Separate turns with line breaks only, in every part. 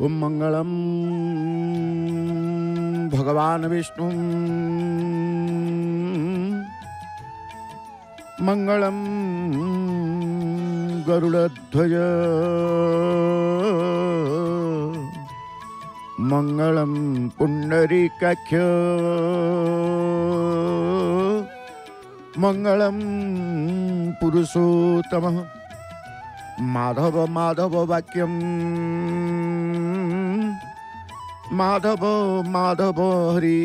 ओम मंगलम भगवान विष्णु मंगलम गरुड़ध्वज मंगलम पुंडरीकाक्ष मंगलम पुरुषोत्तम माधव माधव वाक्यम माधव माधव हरि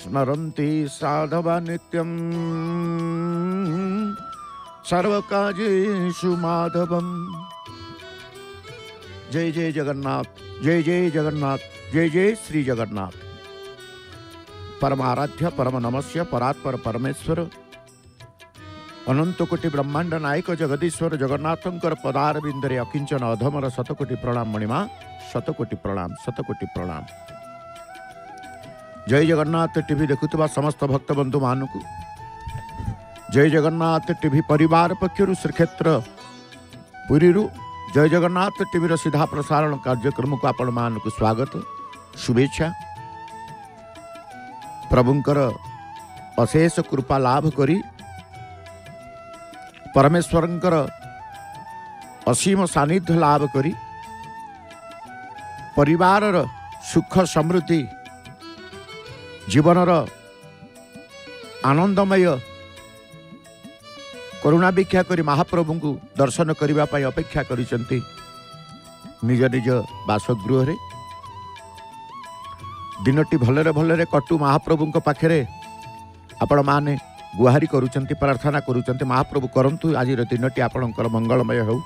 स्मरन्ति साधवा नित्यं सर्वकार्येषु माधवम्। जय जय जगन्नाथ, जय जय जगन्नाथ, जय जय श्री जगन्नाथ। परमाराध्य परम नमस्य परात्पर परमेश्वर अनंत कोटि ब्रह्मांड नायक जगदीश्वर जगन्नाथंकर पदार बिंदरे अकिंचन अधमर शतकोटि प्रणाम मणिमा शतकोटि प्रणाम। जय जगन्नाथ टीवी देखुवा समस्त भक्त बंधु मानक जय जगन्नाथ टीवी परिवार पक्षर श्रीक्षेत्र पुरी जय जगन्नाथ टीवी सीधा प्रसारण कार्यक्रम को आपण मानक स्वागत शुभेच्छा। प्रभुंकर अशेष कृपा लाभ करी परमेश्वरंकर असीम सानिध्य लाभ करी परिवारर सुख समृद्धि जीवनर आनंदमय करुणा भिक्षा करी महाप्रभु को दर्शन करने पाई अपेक्षा करिसेंती निज निज बासगृह रे। दिनटी भलरे भलरे कटु महाप्रभु पाखरे आपण माने गुहारी करुचंती प्रार्थना करुचंती महाप्रभु करंतु आज दिनटी आपणकर मंगलमय हो।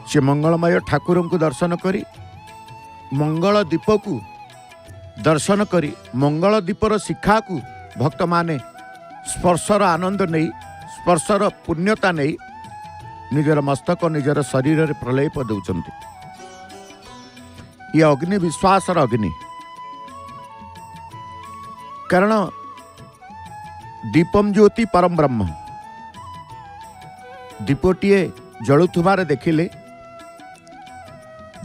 से मंगलमय ठाकुर को दर्शन करी मंगल दीप को दर्शन करी मंगल दीपर शिखा को भक्त माने स्पर्शर आनंद नहीं स्पर्शर पुण्यता नहीं निजर मस्तक निजर शरीर रे प्रलेप दौचंती। ये अग्नि विश्वासर अग्नि कारण दीपम ज्योति परम ब्रह्म दीपटीए जलुथुबार देखिले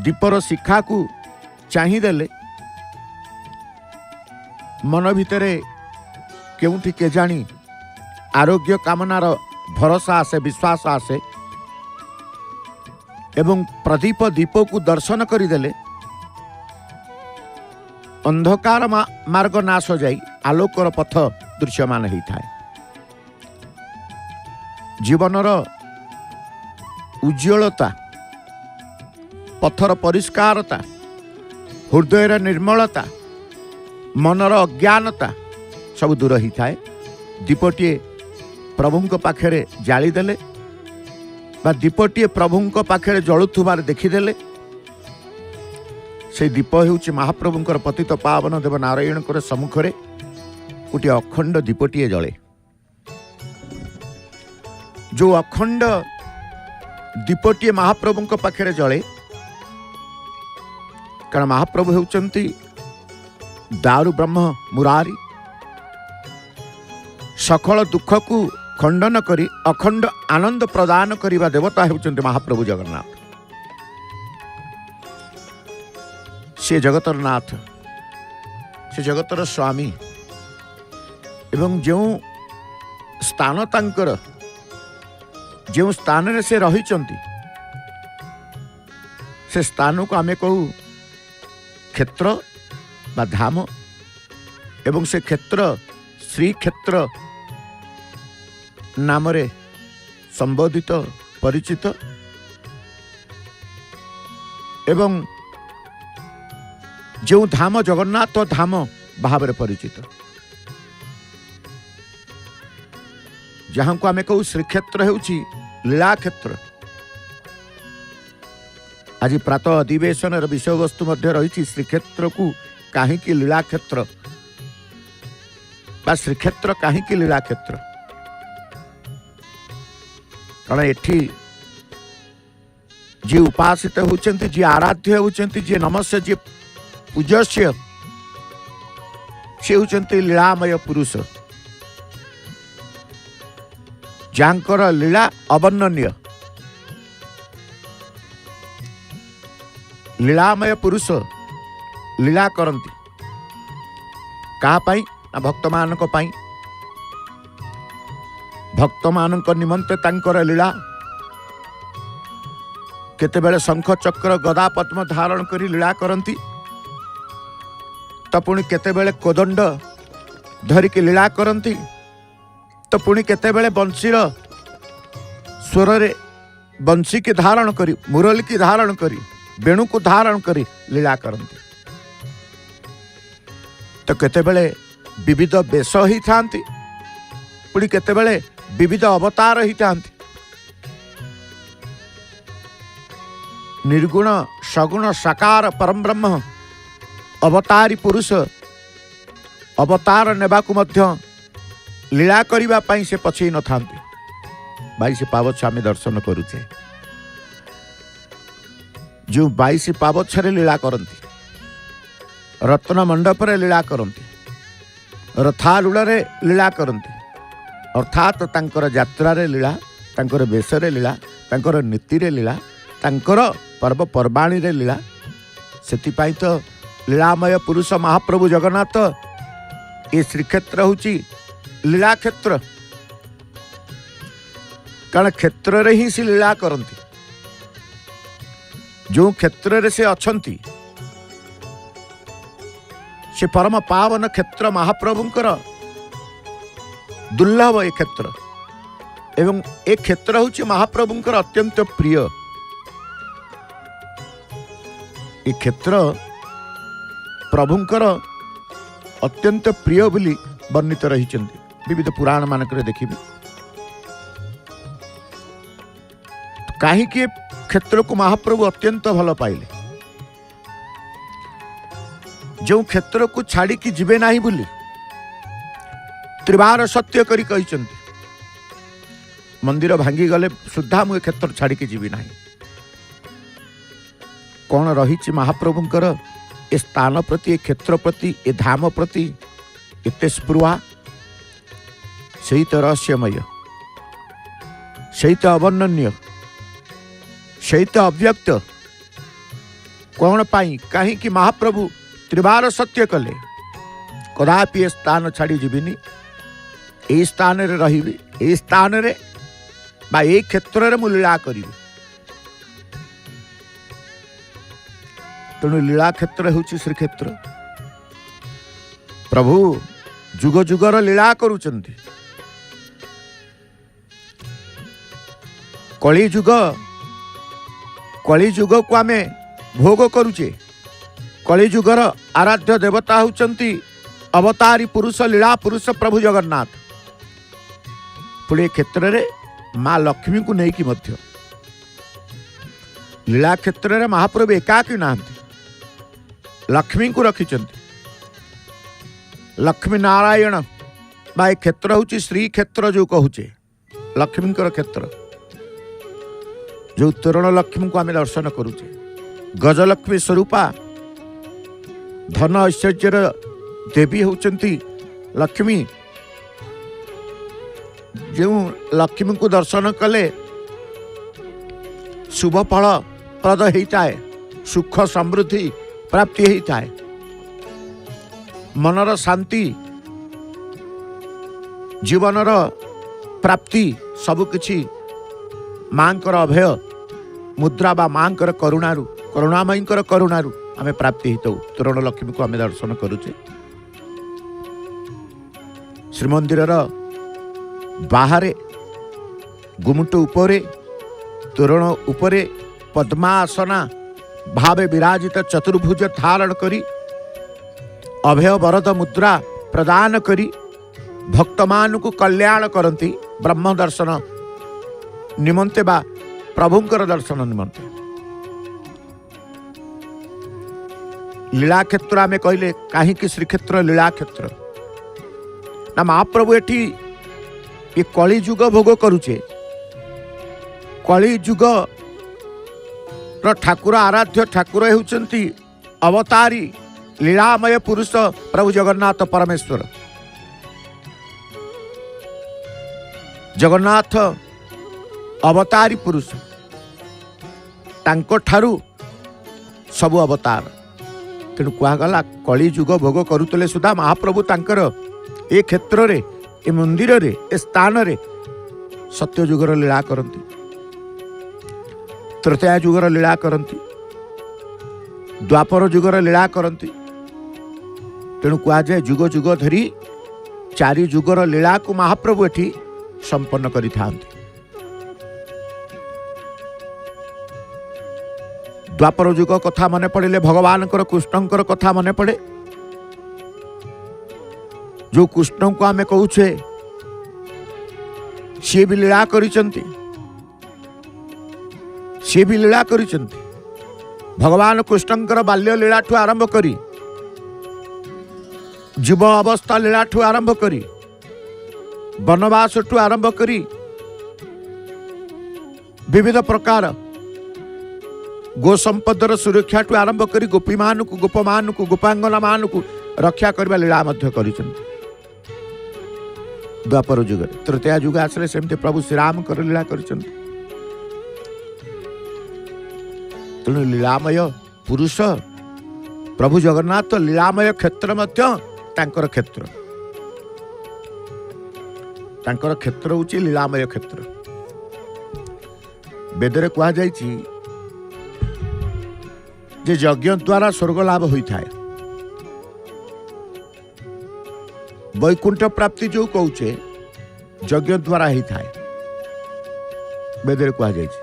दीपर शिखा को चाहिदेले मन भितरे केउठी के जानी आरोग्य कामनार भरोसा आसे विश्वास आसे एवं प्रदीप दीप को दर्शन करिदेले अंधकार मार्ग नाश जाई आलोकर पथ दृश्यमान होता है। जीवनर उज्ज्वलता पथर परिष्कारता हृदयर निर्मलता मनर अज्ञानता सब दूर होता है। दीपटीए प्रभुंक पाखरे जालीदेले बा दीपटीए प्रभुंक पाखरे जलुथुबार देखिदेले से दीप हेउछि महाप्रभुंकर पतित पावन देव नारायणकर सम्मुखरे गोटे अखंड दीपटीए जले। जो अखंड दीपटीए महाप्रभुंक पाखरे जले कारण महाप्रभु हेउचंती दारु ब्रह्म मुरारी सकल दुख को खंडन करी अखंड आनंद प्रदान करिबा देवता हेउचंती महाप्रभु जगन्नाथ। से जगतर नाथ से जगतर स्वामी एवं जो स्थान तांकर जो स्थान रे से रहिचंती से स्थान को आमे कहू क्षेत्र बा धाम एवं से क्षेत्र श्री क्षेत्र नाम रे संबोधित परिचित एवं जो धाम जगन्नाथ धाम भाव में परिचित जहां को आम कहू श्रीक्षेत्र होउछि लीला क्षेत्र। आज प्रातः अधिवेशन विषय वस्तु मध्य रही श्रीक्षेत्र को कहीं लीला क्षेत्र बा श्रीक्षेत्र कहीं लीला क्षेत्र कारण एठी जी उपासित होचंती जी आराध्य होचंती जी नमस्य जी पूज्यस्य से होचंती लीलामय पुरुष जांकर लीला अवर्णनीय लीलामय पुरुष लीला करती क्या भक्त मान भक्त मान निमंते तांकर लीला केतेबेले शंख चक्र गदा पद्म धारण करी लीला करती तो पुणी केतेबेले कोदंड धरिकी लीला करती तो पुणी केतेबेले बंशीर स्वर रे बंशी की धारण करी मुरली की धारण करी वेणु को धारण करी लीला करती तो केतेबेले विविध वेश ही थांती पुणी केतेबेले विविध अवतार ही थांती निर्गुण सगुण साकार परम ब्रह्म अवतारी पुरुष अवतार नेबाकु मध्य लीला करिबा पई से पछई न थांती 22 पावछ आमे दर्शन करूचे जो 22 पावछरे लीला करती रत्न मंडप रे लीला करती रथारूढ़ रे लीला करती अर्थात तांकर यात्रा रे लीला तांकर वेश रे लीला तांकर नीति रे लीला तांकर पर्व पर्वाणी रे लीला सेतिपाई तो लीलामय पुरुष महाप्रभु जगन्नाथ ये श्रीक्षेत्र होची लीला क्षेत्र कारण क्षेत्र रे ही से लीला करती जो क्षेत्र रे से अछंती से परम पावन क्षेत्र महाप्रभुंकर दुर्लभ ए क्षेत्र एवं ए क्षेत्र होची महाप्रभुंकर अत्यंत प्रिय ए क्षेत्र प्रभुंकर अत्यंत प्रिय बोली वर्णित रही विविध पुराण मानक देखिए कहीं क्षेत्र को महाप्रभु अत्यंत भल पाइले जो क्षेत्र को छाड़ी की जीवे नहीं बोली त्रिवार सत्य करी कहिचंती मंदिर भांगी गले सुद्धा मुझे क्षेत्र छाड़ी की जीवी नहीं कौन रही महाप्रभुंकर ए स्थान प्रति ए क्षेत्र प्रति ए धाम प्रति एते स्पृहा सही तो रहस्यमय सही तो अवर्णनीय सही तो अव्यक्त कौन पाई कहीं कि महाप्रभु त्रिवार सत्य कले कदापि ए स्थान छाड़ी जीविनी ए स्थान रे रहिबी ए स्थान रे बा ए क्षेत्र रे मु लीला करिबी तेणु लीला क्षेत्र होची श्रीक्षेत्र प्रभु जुग जुगर लीला करूचंती कली जुग को आमे भोग करूचे कली जुगर आराध्य देवता होचंती अवतारी पुरुष लीला पुरुष प्रभु जगन्नाथ पुणे क्षेत्र रे माँ लक्ष्मी को नहीं कि मध्य लीला क्षेत्र रे महाप्रभु एकाकी नाहंती लक्ष्मी को रखिचंती लक्ष्मी नारायण बा ए क्षेत्र होची श्री क्षेत्र जो कहूचे लक्ष्मींकर क्षेत्र जो तोरण लक्ष्मी को आम दर्शन करूचे गजलक्ष्मी स्वरूपा धन ऐश्वर्यर देवी होचंती लक्ष्मी जो लक्ष्मी को दर्शन कले शुभ फल प्रद होता है सुख समृद्धि प्राप्ति होता है मनर शांति जीवनर प्राप्ति सबकिछि मांकर अभय मुद्रा बा मांकर करुणारू करुणामयींकर करुणारू आमे प्राप्ति हितौ तोरण लक्ष्मी को आमे दर्शन करूचे श्रीमंदिर बाहर गुमुट उपरे तोरण उपरे पद्मासना भावे विराजित चतुर्भुज धारण करी अभय वरद मुद्रा प्रदान करी भक्त मान को कल्याण करती ब्रह्म दर्शन निमंते बा प्रभुंकर दर्शन निमंते लीला क्षेत्र आमे कहले कहीं श्रीक्षेत्र लीला क्षेत्र ना महाप्रभु एठी ये कली जुग भोग करुचे कली जुग ठाकुर आराध्य ठाकुर होउचंती अवतारी लीलामय पुरुष प्रभु जगन्नाथ परमेश्वर जगन्नाथ अवतारी पुरुष तांको ठारू सबु अवतार। तेणु कहगला कली जुग भोग करुले सुधा महाप्रभु तांकर ए क्षेत्र रे, ए मंदिर रे, ए स्थान रे सत्य जुगर लीला करती, त्रेता जुगर लीला करती, द्वापर जुगर लीला करती। तेणु कहुए जुग जुग धरी 4 जुगर लीला को महाप्रभु एठी संपन्न करि थांती। द्वापर जुग कथा मन पड़े भगवान कृष्णंकर कथा मन पड़े। जो कृष्ण को आमे कहूछे सी भी लीला करिसंती, सी भी लीला करिसंती। भगवान कृष्णंकर बाल्य लीला ठू आरंभ करी, जीव अवस्था लीला ठू आरंभ करी, वनवास ठू आरंभ करी, विविध प्रकार गो संपदर सुरक्षा ठू आरंभ करी गोपी मान को, गोप मान को, गोपांगना मान को रक्षा करबा लीला मध्य करिसंती द्वापर जुग। तृतीय जुग आसले सेमते प्रभु श्री राम कर लीला करिसंती। तेणु लीलामय पुरुष प्रभु जगन्नाथ लीलामय क्षेत्र मध्य तांकर क्षेत्र, तांकर क्षेत्र होची लीलामय क्षेत्र। वेदरे कहा जायछि जे यज्ञ द्वारा स्वर्ग लाभ होता है। वैकुंठ प्राप्ति जो कौचे यज्ञ द्वारा होता है। वेदरे कहा जायछि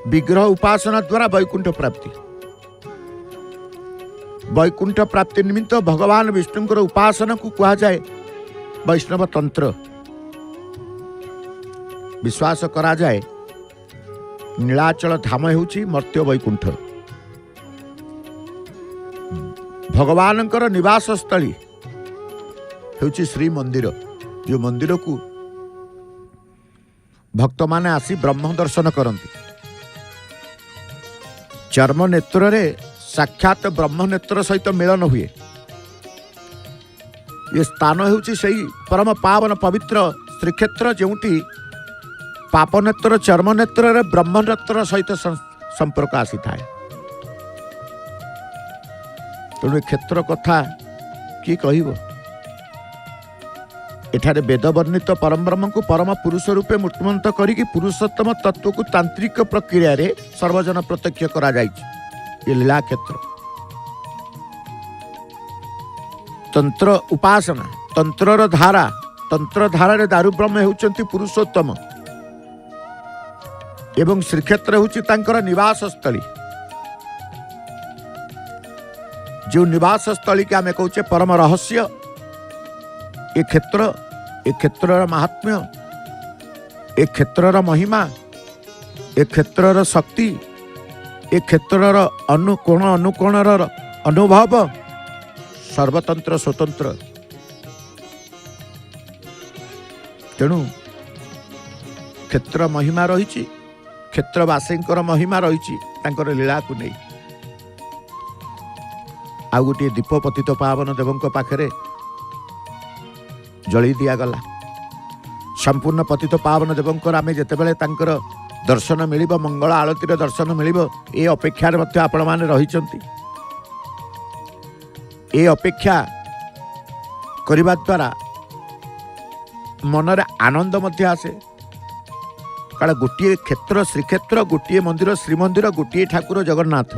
विग्रह उपासना द्वारा वैकुंठ प्राप्ति। वैकुंठ प्राप्ति निमित्त भगवान विष्णुंकर उपासना को कहा जाए वैष्णव तंत्र। विश्वास करा जाए नीलाचल धाम हेउछि मर्त्य वैकुंठ, भगवानंकर निवास स्थली हेउछि श्री मंदिर। जो मंदिर को भक्त माने आसी ब्रह्म दर्शन करती। चर्म नेत्र रे साक्षात ब्रह्म नेत्र सहित मिलन हुए। ये स्थान हेउछि सही परम पावन पवित्र श्रीक्षेत्र जोंटी पाप नेत्र चर्म नेत्र रे ब्रह्म नेत्र सहित संपर्क आसी थाए। तेणु क्षेत्र कथा कि कहब। एठारे वेद वर्णित परम ब्रह्म को परम पुरुष रूपे मूर्तिमंत करिकी पुरुषोत्तम तत्व को तांत्रिक प्रक्रिया रे सर्वजन प्रत्यक्ष करा जायछि। ये लीला क्षेत्र तंत्र उपासना, तंत्रर धारा, तंत्र धारा रे दारु ब्रह्म हेउचंती पुरुषोत्तम एवं श्रीक्षेत्र हेउछि तांकर निवास स्थली। जो निवास स्थली के आमे कहूचे परम रहस्य। ए क्षेत्र महात्म्य, ए क्षेत्र महिमा, ए क्षेत्र शक्ति, ए क्षेत्र अनुकोण अनुकोणर अनुभव सर्वतंत्र स्वतंत्र। तेणु क्षेत्र महिमा रही, क्षेत्रवासींकर महिमा रही तांकर लीला को नहीं। आ गोटे दीप पतित पावन देवंक पाखरे जली दिया गला। संपूर्ण पतित पावन देवंकर आमे जेतेबेले तांकर दर्शन मिलिबो, मंगल आळतीर दर्शन मिलिबो, ए अपेक्षा रे मध्य आपण माने रहिचंती। ए अपेक्षा करिबा द्वारा मनरे आनंद मध्य आसे। कारण गोटे क्षेत्र श्रीक्षेत्र, गोटे मंदिर श्रीमंदिर, गोटे ठाकुर जगन्नाथ।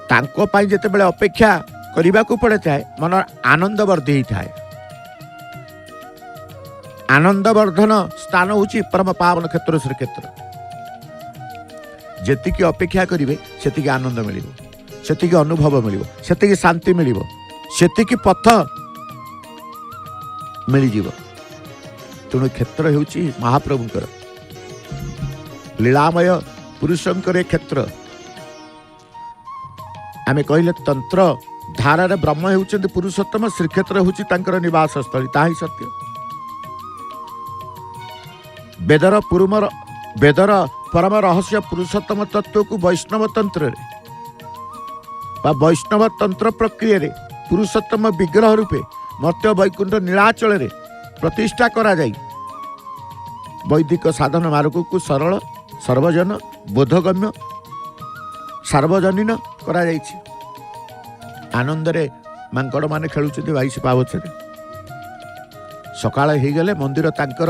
तांको पाई जेतेबेले अपेक्षा करिबा को पड़े थाए मन आनंद वर्धि थाए। आनंद वर्धन स्थान होची परम पावन क्षेत्र श्रीक्षेत्र। जेतिकी अपेक्षा करिवे सेतिकी आनंद मिलिबो, सेतिकी अनुभव मिलिबो, सेतिकी शांति मिलिबो, सेतिकी पथ मिली जीव। तेणु क्षेत्र हेउची महाप्रभुंकर लीलामय पुरुषंकर क्षेत्र। आमे कहले तंत्र धारा ब्रह्म हेउचंती पुरुषोत्तम, श्रीक्षेत्र हेउची तांकर निवास स्थली। ताही सत्य। वेदर परम रहस्य पुरुषोत्तम तत्व को वैष्णव तंत्र वैष्णव तंत्र प्रक्रिया रे पुरुषोत्तम विग्रह रूपे मर्त्य वैकुंठ नीलाचल रे प्रतिष्ठा करा जाई वैदिक साधन मार्ग को सरल सर्वजन बोधगम्य सार्वजनीन करा जाइछि। आनंदरे मांकड़ माने खेलुछन्ति 22 पावछरे। सकाळ हे गले मंदिर तांकर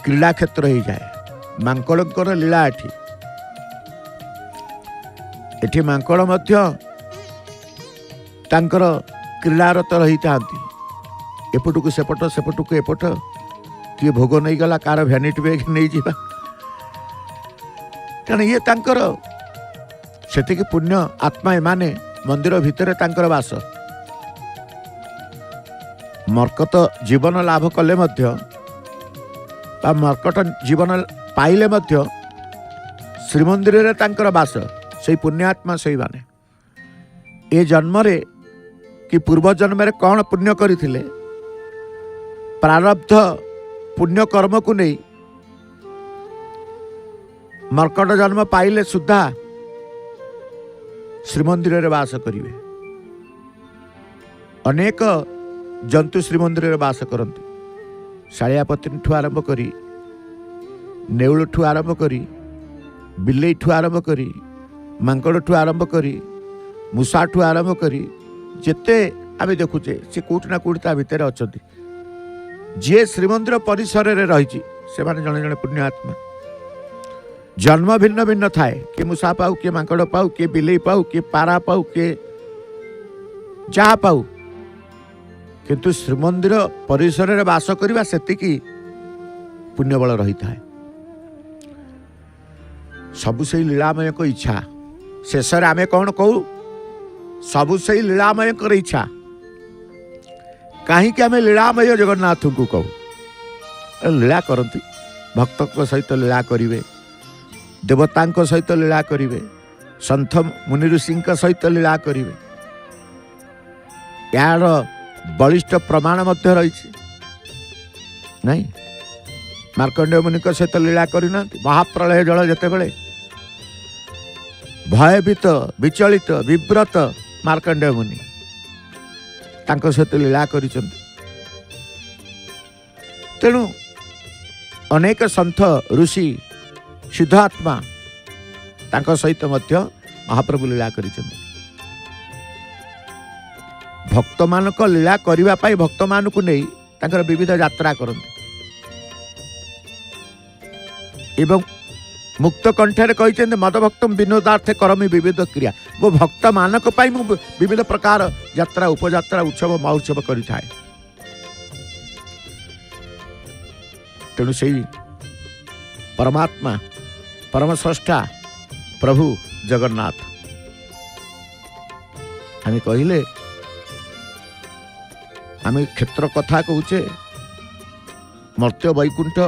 क्रीड़ा क्षेत्र हो जाए। मांकड़कर लीला एठी मांकड़ मध्य तांकर क्रीड़ारत रही था। एपटू सेपट सेपटू एपट किए भोग नहीं गला कार भ्यानिटी बैग नहीं जा कारण ये तांकर सेति पुण्य आत्मा एमाने मंदिर भितर तांकर वास। मर्कत जीवन लाभ कले मध्य बा मर्कट जीवन पाइले मध्य श्रीमंदिर रे तांकर वास से पुण्यात्मा से माने ए जन्म रे कि पूर्व जन्म रे कौन पुण्य करथिले प्रारब्ध पुण्य कर्म को नहीं मर्कट जन्म पाइले सुधा श्रीमंदिर रे वास करिवे। अनेक जंतु श्रीमंदिर रे वास करते। शालियापति ठू आरंभ करी नेउल ठू आरंभ करी बिल्ली ठू आरंभ करी मांकड़ ठू आरंभ करी मूषा ठू आरंभ करी जेते आमे देखुचे से कोठी ना कोठी ता भितर अछंती। जे श्रीमंदिर परिसर रे रहिछि से माने जने जने पुण्य आत्मा। जन्म भिन्न भिन्न थाए के मूषा पाऊ के मांकड़ पाऊ के बिल्ली पाऊ के पारा पाऊ के जा पाऊ किंतु श्रीमंदिर परिसर रे वास करवा सेतिकी पुण्य बल रही थाए। सबु से लीलामय को इच्छा शेष आम कौन कहू सबु से लीलामय कर इच्छा कहीं आम लीलामय जगन्नाथ को कहू लीला करती भक्त सहित लीला करिवे देवता सहित लीला करिवे संत मुनि ऋषि सहित लीला करिवे। यार बलिष्ठ प्रमाण मध्य रही नहीं मार्कंडेय मुनि सहित लीला करना महाप्रलय जल जिते बड़े भयभीत विचलित विव्रत मार्कंडेय मुनि तांको सहित लीला करिसंती। तेणु अनेक संत ऋषि सिद्धात्मा तांको सहित मध्य महाप्रभु लीला करिसंती। भक्त मानक लीला करिवा पाई भक्त मानकु नहीं तांकर विविध यात्रा करते एवं मुक्त कंठे कहते मद भक्तम विनोदार्थे करमी विविध क्रिया वो भक्त मानक पाई मु विविध प्रकार यात्रा उपयात्रा उत्सव महोत्सव करिथाए। तेणु से परमात्मा परम स्रष्टा प्रभु जगन्नाथ आम कहले आम क्षेत्र कथा कहूचे मर्त्य वैकुंठ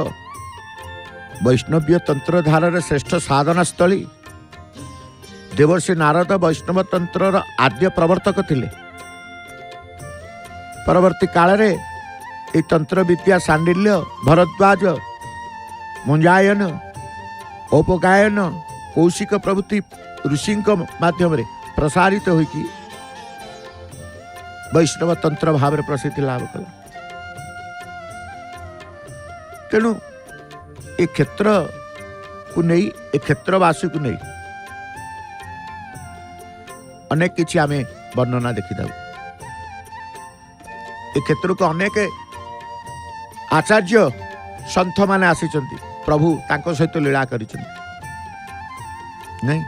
वैष्णव्य तंत्र धारा श्रेष्ठ साधना स्थली देवर्षि नारद वैष्णव तंत्र आद्य प्रवर्तक थिले। परवर्ती काल रे ए तंत्र विद्या सांडिल्य भरद्वाज मुंजायन औपगायन कौशिक प्रभृति ऋषि माध्यम प्रसारित होइकी वैष्णव तंत्र भाव प्रसिद्धि लाभ कला। तेणु ए क्षेत्र को नहीं ए क्षेत्रवासी को नहीं अनेक किछि आमे वर्णना देखी दाऊ। ए क्षेत्र को अनेक आचार्य संत माने आसीचंती प्रभु तांको सहित लीला करिचंती नहीं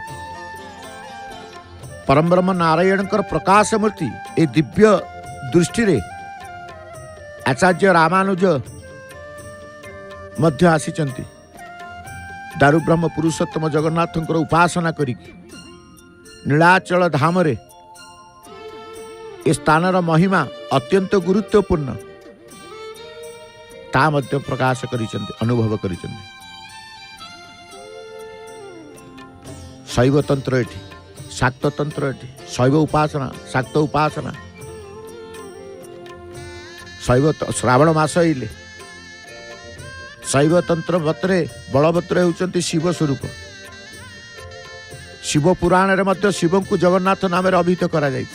परम ब्रह्म नारायण प्रकाश मूर्ति ए दिव्य दृष्टि रे आचार्य रामानुज मध्य आसीचंती दारु ब्रह्म पुरुषोत्तम जगन्नाथ उपासना करी नीलाचल धाम रे ए स्थानर महिमा अत्यंत गुरुत्वपूर्ण ता मध्य प्रकाश करिचंती अनुभव करिचंती। शैव तंत्र एठी शाक्त तंत्र एठी शैव उपासना शाक्त उपासना शैव श्रावण मास आइले शैव तंत्र मतरे बलभद्र होउचंती शिव स्वरूप। शिव पुराण रे मध्य शिव को जगन्नाथ नाम रे अभिहित करा जाय।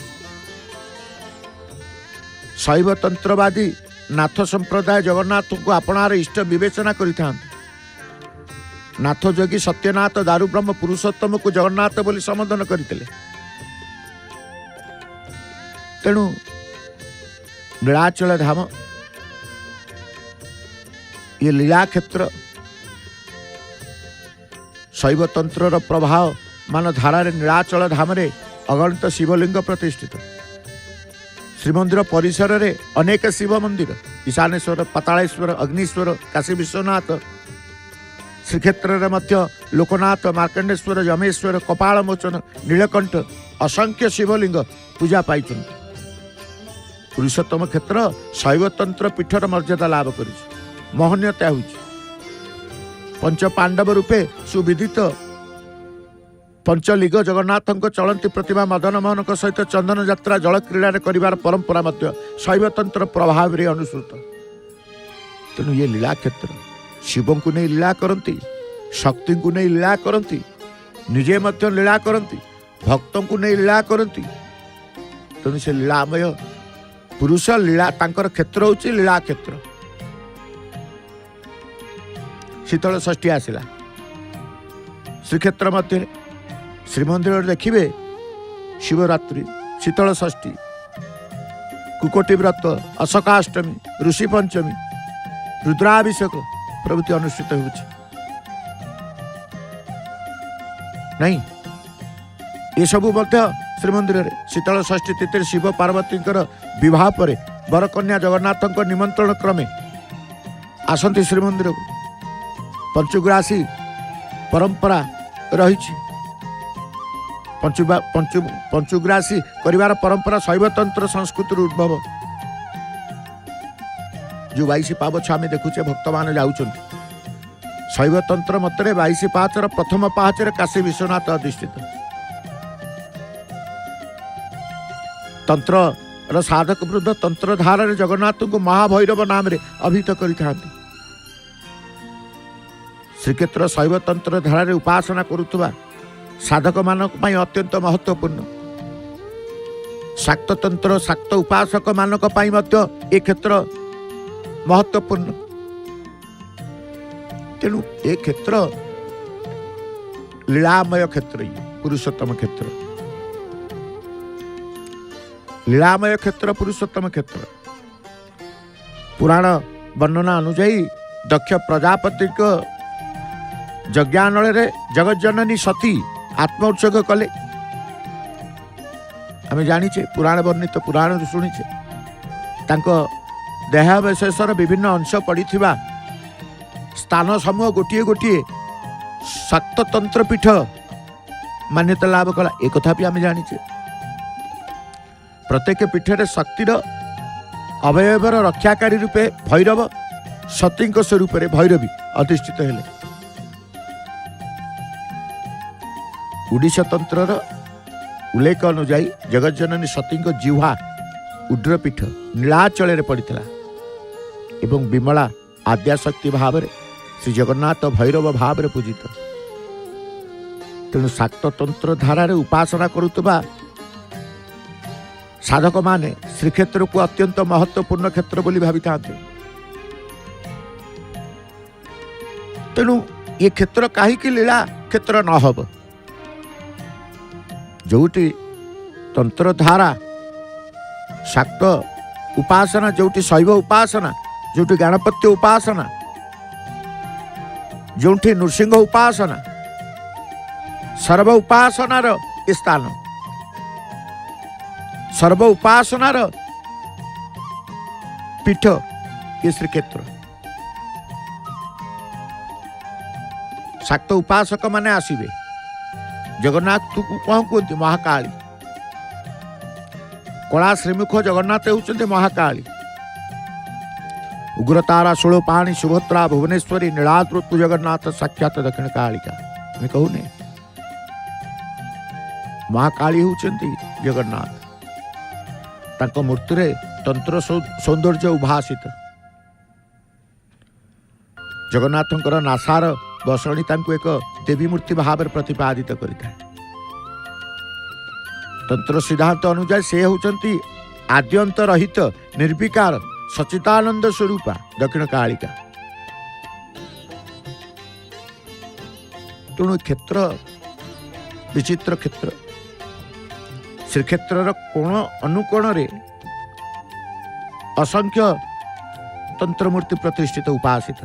शैव तंत्रवादी नाथ संप्रदाय जगन्नाथ को अपनार इष्ट विवेचना करिथांत नाथ जोगी सत्यनाथ दारु ब्रह्म पुरुषोत्तम को जगन्नाथ बोली संबोधन करते। तेणु नीलाचल धाम ये लीला क्षेत्र शैवतंत्र प्रभाव मान धारा नीलाचल धाम अगणित शिवलिंग प्रतिष्ठित। श्रीमंदिर परिसर रे अनेक शिव मंदिर ईशानेश्वर पातालेश्वर अग्निश्वर काशी विश्वनाथ श्रीक्षेत्र लोकनाथ मार्कंडेश्वर यमेश्वर कपालमोचन नीलकंठ असंख्य शिवलिंग पूजा पाई। पुरुषोत्तम क्षेत्र शैवतंत्र पीठर मर्यादा लाभ कर महनीयता हो पंच पांडव रूपे सुविदित पंचलिंग जगन्नाथ चलती प्रतिमा मदन मोहन सहित चंदन यात्रा जल क्रीड़ा कर परंपरा शैवतंत्र प्रभाव रे अनुसृत। तेणु ये लीला क्षेत्र शिव को नहीं लीला करती, शक्ति को नहीं लीला करती, निजे मध्य लीला करती, भक्तों को नहीं लीला करती। तेणु से लीलामय पुरुष लीला तांकर क्षेत्र होची लीला क्षेत्र। शीतल षष्ठी आसला श्रीक्षेत्र मध्य श्रीमंदिर देखिए शिवरात्रि शीतल षष्ठी कुकोटी व्रत अशोकाष्टमी ऋषि पंचमी रुद्राभिषेक प्रभृति अनुष्ठित हो नहीं। ये सबू श्रीमंदिर शीतल षष्ठी तिथि शिव पार्वती विवाह पर बरकन्या जगन्नाथ निमंत्रण क्रमे आसती श्रीमंदिर को पंचुग्रासी परंपरा रही। पंचुग्रासी करिवार परंपरा शैवतंत्र संस्कृति उद्भव। जो 22 पावछ आम देखुचे भक्त मान जाऊँ शैवतंत्र मतरे 22 पाहाचर प्रथम पाहाचर काशी विश्वनाथ अधिष्ठित। तंत्र साधक वृद्ध तंत्र धारा जगन्नाथ को महाभैरव नाम रे अभिहित करिथांती। श्रीक्षेत्र शैवतंत्र धारा उपासना करुवा साधक मानक पई अत्यंत महत्वपूर्ण। शाक्ततंत्र शाक्त उपासक मानक पई मध्य ए क्षेत्र महत्वपूर्ण। तेणु ए क्षेत्र लीलामय क्षेत्र पुरुषोत्तम क्षेत्र लीलामय क्षेत्र पुरुषोत्तम क्षेत्र। पुराण वर्णना अनुଯାयी दक्ष प्रजापति यज्ञानल जगज्जननी सती आत्म उत्सर्ग कले। आम जाचे पुराण वर्णित पुराण शुणीचे देहावशेषर विभिन्न अंश पड़ी स्थान समूह गोटे गोटे शाक्ततंत्र पीठ मान्यता लाभ कला। एक कथा भी आम जाचे प्रत्येक पीठरे शक्तिर अवयवर रक्षाकारी रूपे भैरव सती स्वरूप भैरवी अधिष्ठित हेले। ओडिशा तंत्रर उल्लेख अनुजाई जगज्जननी सती जिह्वा उड्रपीठ नीलाचल पड़ता एवं विमला आद्याशक्ति भाव श्री जगन्नाथ भैरव भाव पूजित। तेणु शाक्ततंत्र धारा उपासना करुवा साधक माने श्रीक्षेत्र को अत्यंत महत्वपूर्ण क्षेत्र बोली भावी था। तेणु ये क्षेत्र कहीं लीला क्षेत्र न हब जोटी तंत्र धारा शाक्त उपासना जोटी शैव उपासना जोटी गणपत्य उपासना जोटी नृसिंह उपासना सर्व उपासनार स्थान सर्व उपासनार पीठ ये श्रीक्षेत्र। शाक्त उपासक माने आसिबे जगन्नाथ को कौन कहते महाकाली। कला श्रीमुख जगन्नाथ होती महाकाली। उग्रतारा षोलपाणी सुभद्रा भुवनेश्वरी नीलाद्रुत जगन्नाथ साक्षात दक्षिण कालिका कहूने महाकाली होती जगन्नाथ। तांको मूर्ति रे तंत्र सौंदर्य उभासित। जगन्नाथंकर नासार बसणी तांको एक देवी मूर्ति भाव प्रतिपादित करिଥାଏ। तंत्र सिद्धांत अनुसार से होचंती आद्यंत रहित निर्विकार सचितानंद स्वरूपा दक्षिण कालिका। तेणु क्षेत्र विचित्र क्षेत्र श्रीक्षेत्र कोण अनुकोण असंख्य तंत्रमूर्ति प्रतिष्ठित उपासित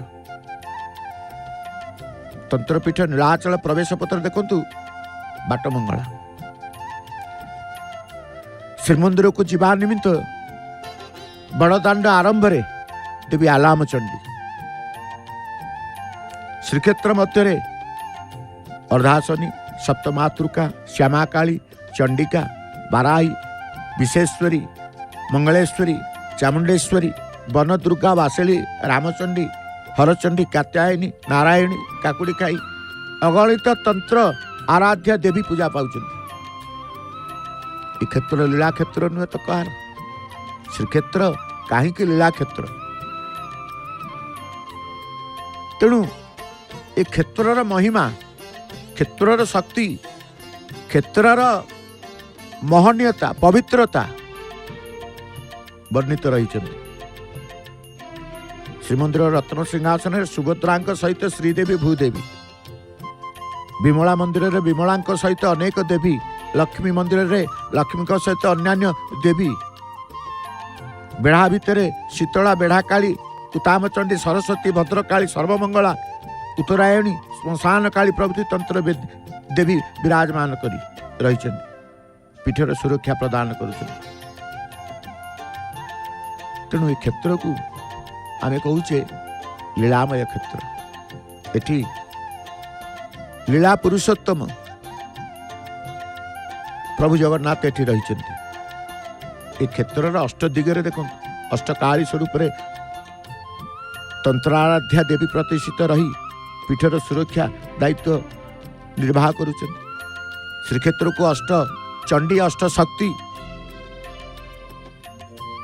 तंत्रपीठ नीलाचल प्रवेश पत्र देखु बाटमंगला श्रीमंदिर को जीवा निमित्त बड़दाण्ड आरंभ देवी आलामचंडी श्रीक्षेत्र मध्य अर्धासनी सप्तमातृका श्यामाकाली चंडिका बाराही विशेश्वरी मंगलेश्वरी चामुंडेश्वरी वनदुर्गा वासेली रामचंडी हरचंडी कात्यायनी नारायणी काकुड़ीखाई अगणित तंत्र आराध्या देवी पूजा पाँच क्षेत्र लीला क्षेत्र नुहे तो कह श्रीक्षेत्र कहीं लीला क्षेत्र तेणु ए क्षेत्रर महिमा क्षेत्रर शक्ति क्षेत्रर महनीयता पवित्रता वर्णित रही श्रीमंदिर रत्न सिंहासन सुभद्रा सहित श्रीदेवी भूदेवी विमला मंदिर रे विमला सहित अनेक देवी लक्ष्मी मंदिर रे लक्ष्मी सहित अन्यान्य देवी बेढ़ा भितर शीतला बेढ़ा काली कुतामचंडी सरस्वती भद्रकाली सर्वमंगला उत्तरायणी श्मशान काली प्रभृति तंत्र देवी विराजमान करी रही पीठर सुरक्षा प्रदान कर तेणु ये क्षेत्र को आम कहे लीलामय क्षेत्र एटी लीला पुरुषोत्तम प्रभु जगन्नाथ एटी रही क्षेत्र अष्ट दिगरे देख अष्टकाली स्वरूप तंत्राराध्या देवी प्रतिष्ठित रही पीठर सुरक्षा दायित्व निर्वाह कर श्रीक्षेत्र को अष्ट चंडी अष्ट शक्ति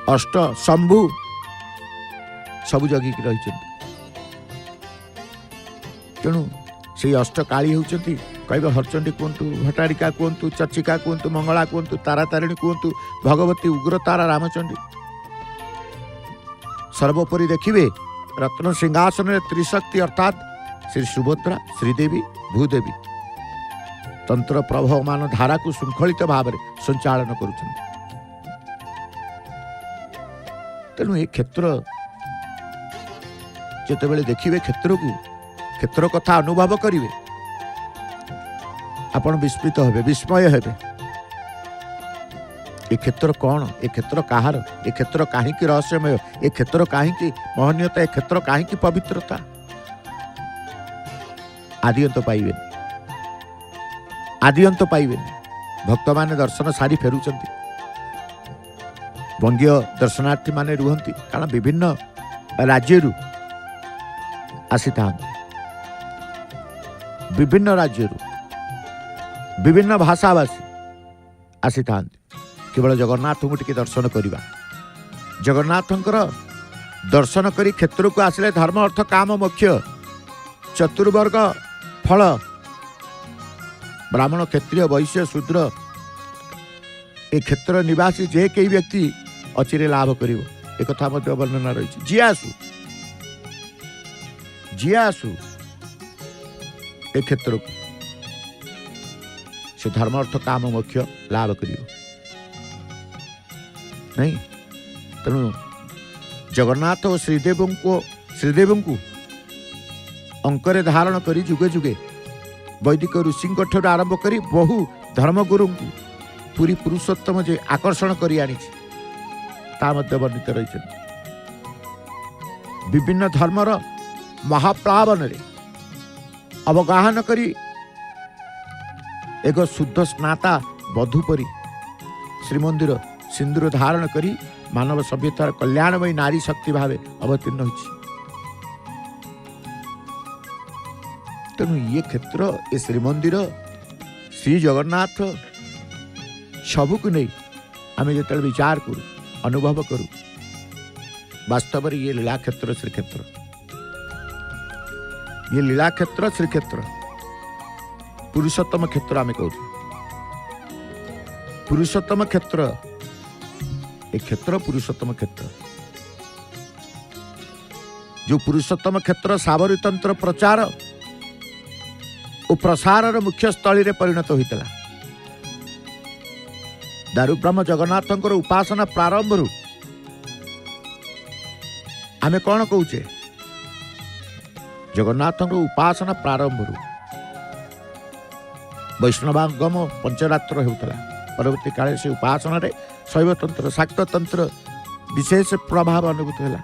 अष्ट शंभु सबु जगिक रही तेणु से अष्ट काली होती कह हरचंडी कहतु भट्टारिका कहतु चर्चिका कहतु मंगला कहतु तारातारिणी कहतु भगवती उग्रतारा रामचंडी सर्वोपरि देखिए रत्न सिंहासन त्रिशक्ति अर्थात श्री सुभद्रा श्रीदेवी भूदेवी तंत्र प्रभावमान धारा को श्रृंखलित भाव में संचालन कर तेणु ये क्षेत्र जितेबाला देखिए क्षेत्र को क्षेत्र कथा अनुभव करेंगे आपण विस्मित हेबे विस्मय हेबे ए क्षेत्र कौन ए क्षेत्र कहार ए क्षेत्र कहीं रहस्यमय ए क्षेत्र कहीं महनीयता ए क्षेत्र कहीं पवित्रता आदिअंत पाइबे आदिअंत पाइबे भक्त माने दर्शन सारी फेरुचंती वंग्य दर्शनार्थी माने रुहंती कारण विभिन्न राज्यरू आसी था विभिन्न राज्यरू विभिन्न भाषाभाषी आसी था केवल जगन्नाथ को टिके दर्शन करवा जगन्नाथंकर दर्शन करी क्षेत्र को आसिले धर्म अर्थ काम मोक्ष चतुर्वर्ग फल ब्राह्मण क्षत्रिय वैश्य शूद्र ए क्षेत्र निवासी जे कई व्यक्ति अचिरे लाभ करिवो एक कथा मध्य वर्णना रही जी आसु ए क्षेत्र को से धर्म अर्थ काम मोक्ष लाभ करिवो नहीं तेणु जगन्नाथ और श्रीदेव को अंकरे धारण करी जुगे जुगे वैदिक ऋषि ठार आरंभ करी बहु धर्मगुरु को पूरी पुरुषोत्तम जे आकर्षण करी आनी ता मध्य वर्णित रही विभिन्न धर्मर महाप्लावन रे अवगाहन करी एक शुद्ध स्नाता वधु परी श्रीमंदिर सिंदूर धारण करी मानव सभ्यतार कल्याणमयी नारी शक्ति भाव अवतीर्ण होती तेणु ये क्षेत्र ए श्रीमंदिर श्री जगन्नाथ सबको नहीं आम जो विचार करूँ अनुभव करूँ वास्तव ये लीला क्षेत्र श्रीक्षेत्र ये लीला क्षेत्र श्रीक्षेत्र पुरुषोत्तम क्षेत्र आम कहूँ पुरुषोत्तम क्षेत्र एक क्षेत्र पुरुषोत्तम क्षेत्र जो पुरुषोत्तम क्षेत्र साबरी तंत्र प्रचार ଓ ପ୍ରସାରର ମୁଖ୍ୟ ସ୍ଥଳୀରେ ପରିଣତ ହୋଇଥିଲା। ଦାରୁବ୍ରହ୍ମ ଜଗନ୍ନାଥଙ୍କର ଉପାସନା ପ୍ରାରମ୍ଭରୁ ଆମେ କ'ଣ କହୁଛେ? ଜଗନ୍ନାଥଙ୍କ ଉପାସନା ପ୍ରାରମ୍ଭରୁ ବୈଷ୍ଣବାଗମ ପଞ୍ଚରାତ୍ର ହେଉଥିଲା। ପରବର୍ତ୍ତୀ କାଳରେ ସେ ଉପାସନାରେ ଶୈବତନ୍ତ୍ର ଶାକ୍ତତନ୍ତ୍ର ବିଶେଷ ପ୍ରଭାବ ଅନୁଭୂତ ହେଲା।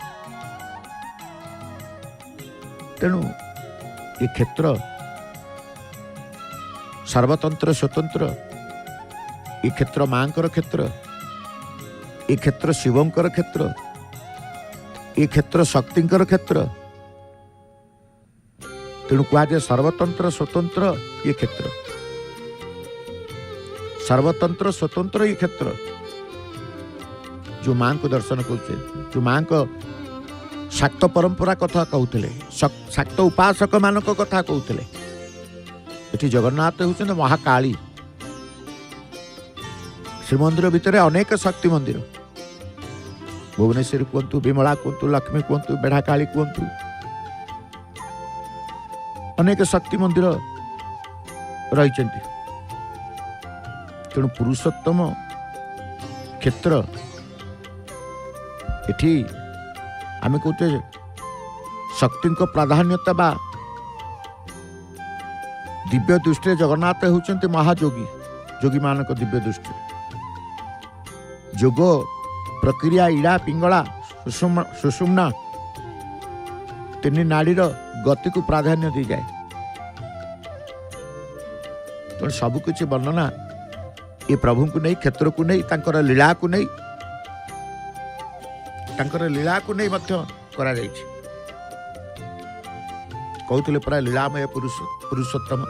ତେଣୁ ଏ କ୍ଷେତ୍ର ସର୍ବତନ୍ତ୍ର ସ୍ୱତନ୍ତ୍ର, ଏ କ୍ଷେତ୍ର ମାଙ୍କର କ୍ଷେତ୍ର, ଏ କ୍ଷେତ୍ର ଶିବଙ୍କର କ୍ଷେତ୍ର, ଏ କ୍ଷେତ୍ର ଶକ୍ତିଙ୍କର କ୍ଷେତ୍ର। ତେଣୁ କୁହାଯାଏ ସର୍ବତନ୍ତ୍ର ସ୍ୱତନ୍ତ୍ର ଏ କ୍ଷେତ୍ର, ସର୍ବତନ୍ତ୍ର ସ୍ୱତନ୍ତ୍ର ଏ କ୍ଷେତ୍ର। ଯେଉଁ ମାଙ୍କୁ ଦର୍ଶନ କରୁଛେ, ଯେଉଁ ମାଙ୍କ ଶାକ୍ତ ପରମ୍ପରା କଥା କହୁଥିଲେ, ଶାକ୍ତ ଉପାସକ ମାନଙ୍କ କଥା କହୁଥିଲେ। ଏଠି ଜଗନ୍ନାଥ ହେଉଛନ୍ତି ମହାକାଳୀ। ଶ୍ରୀମନ୍ଦିର ଭିତରେ ଅନେକ ଶକ୍ତି ମନ୍ଦିର, ଭୁବନେଶ୍ୱର କୁହନ୍ତୁ, ବିମଳା କୁହନ୍ତୁ, ଲକ୍ଷ୍ମୀ କୁହନ୍ତୁ, ବେଢ଼ାକାଳୀ କୁହନ୍ତୁ, ଅନେକ ଶକ୍ତି ମନ୍ଦିର ରହିଛନ୍ତି। ତେଣୁ ପୁରୁଷୋତ୍ତମ କ୍ଷେତ୍ର ଏଠି ଆମେ କହୁଛେ ଶକ୍ତିଙ୍କ ପ୍ରାଧାନ୍ୟତା ବା ଦିବ୍ୟ ଦୃଷ୍ଟିରେ ଜଗନ୍ନାଥ ହେଉଛନ୍ତି ମହାଯୋଗୀ। ଯୋଗୀମାନଙ୍କ ଦିବ୍ୟ ଦୃଷ୍ଟିରେ ଯୋଗ ପ୍ରକ୍ରିୟା, ଇଡ଼ା, ପିଙ୍ଗଳା, ସୁଷୁମ୍ନା ତିନି ନାଡିର ଗତିକୁ ପ୍ରାଧାନ୍ୟ ଦେଇଯାଏ। ତେଣୁ ସବୁକିଛି ବର୍ଣ୍ଣନା ଏ ପ୍ରଭୁଙ୍କୁ ନେଇ, କ୍ଷେତ୍ରକୁ ନେଇ, ତାଙ୍କର ଲୀଳାକୁ ନେଇ ମଧ୍ୟ କରାଯାଇଛି। କହୁଥିଲେ ପରା ଲୀଳାମୟ ପୁରୁଷୋତ୍ତମ।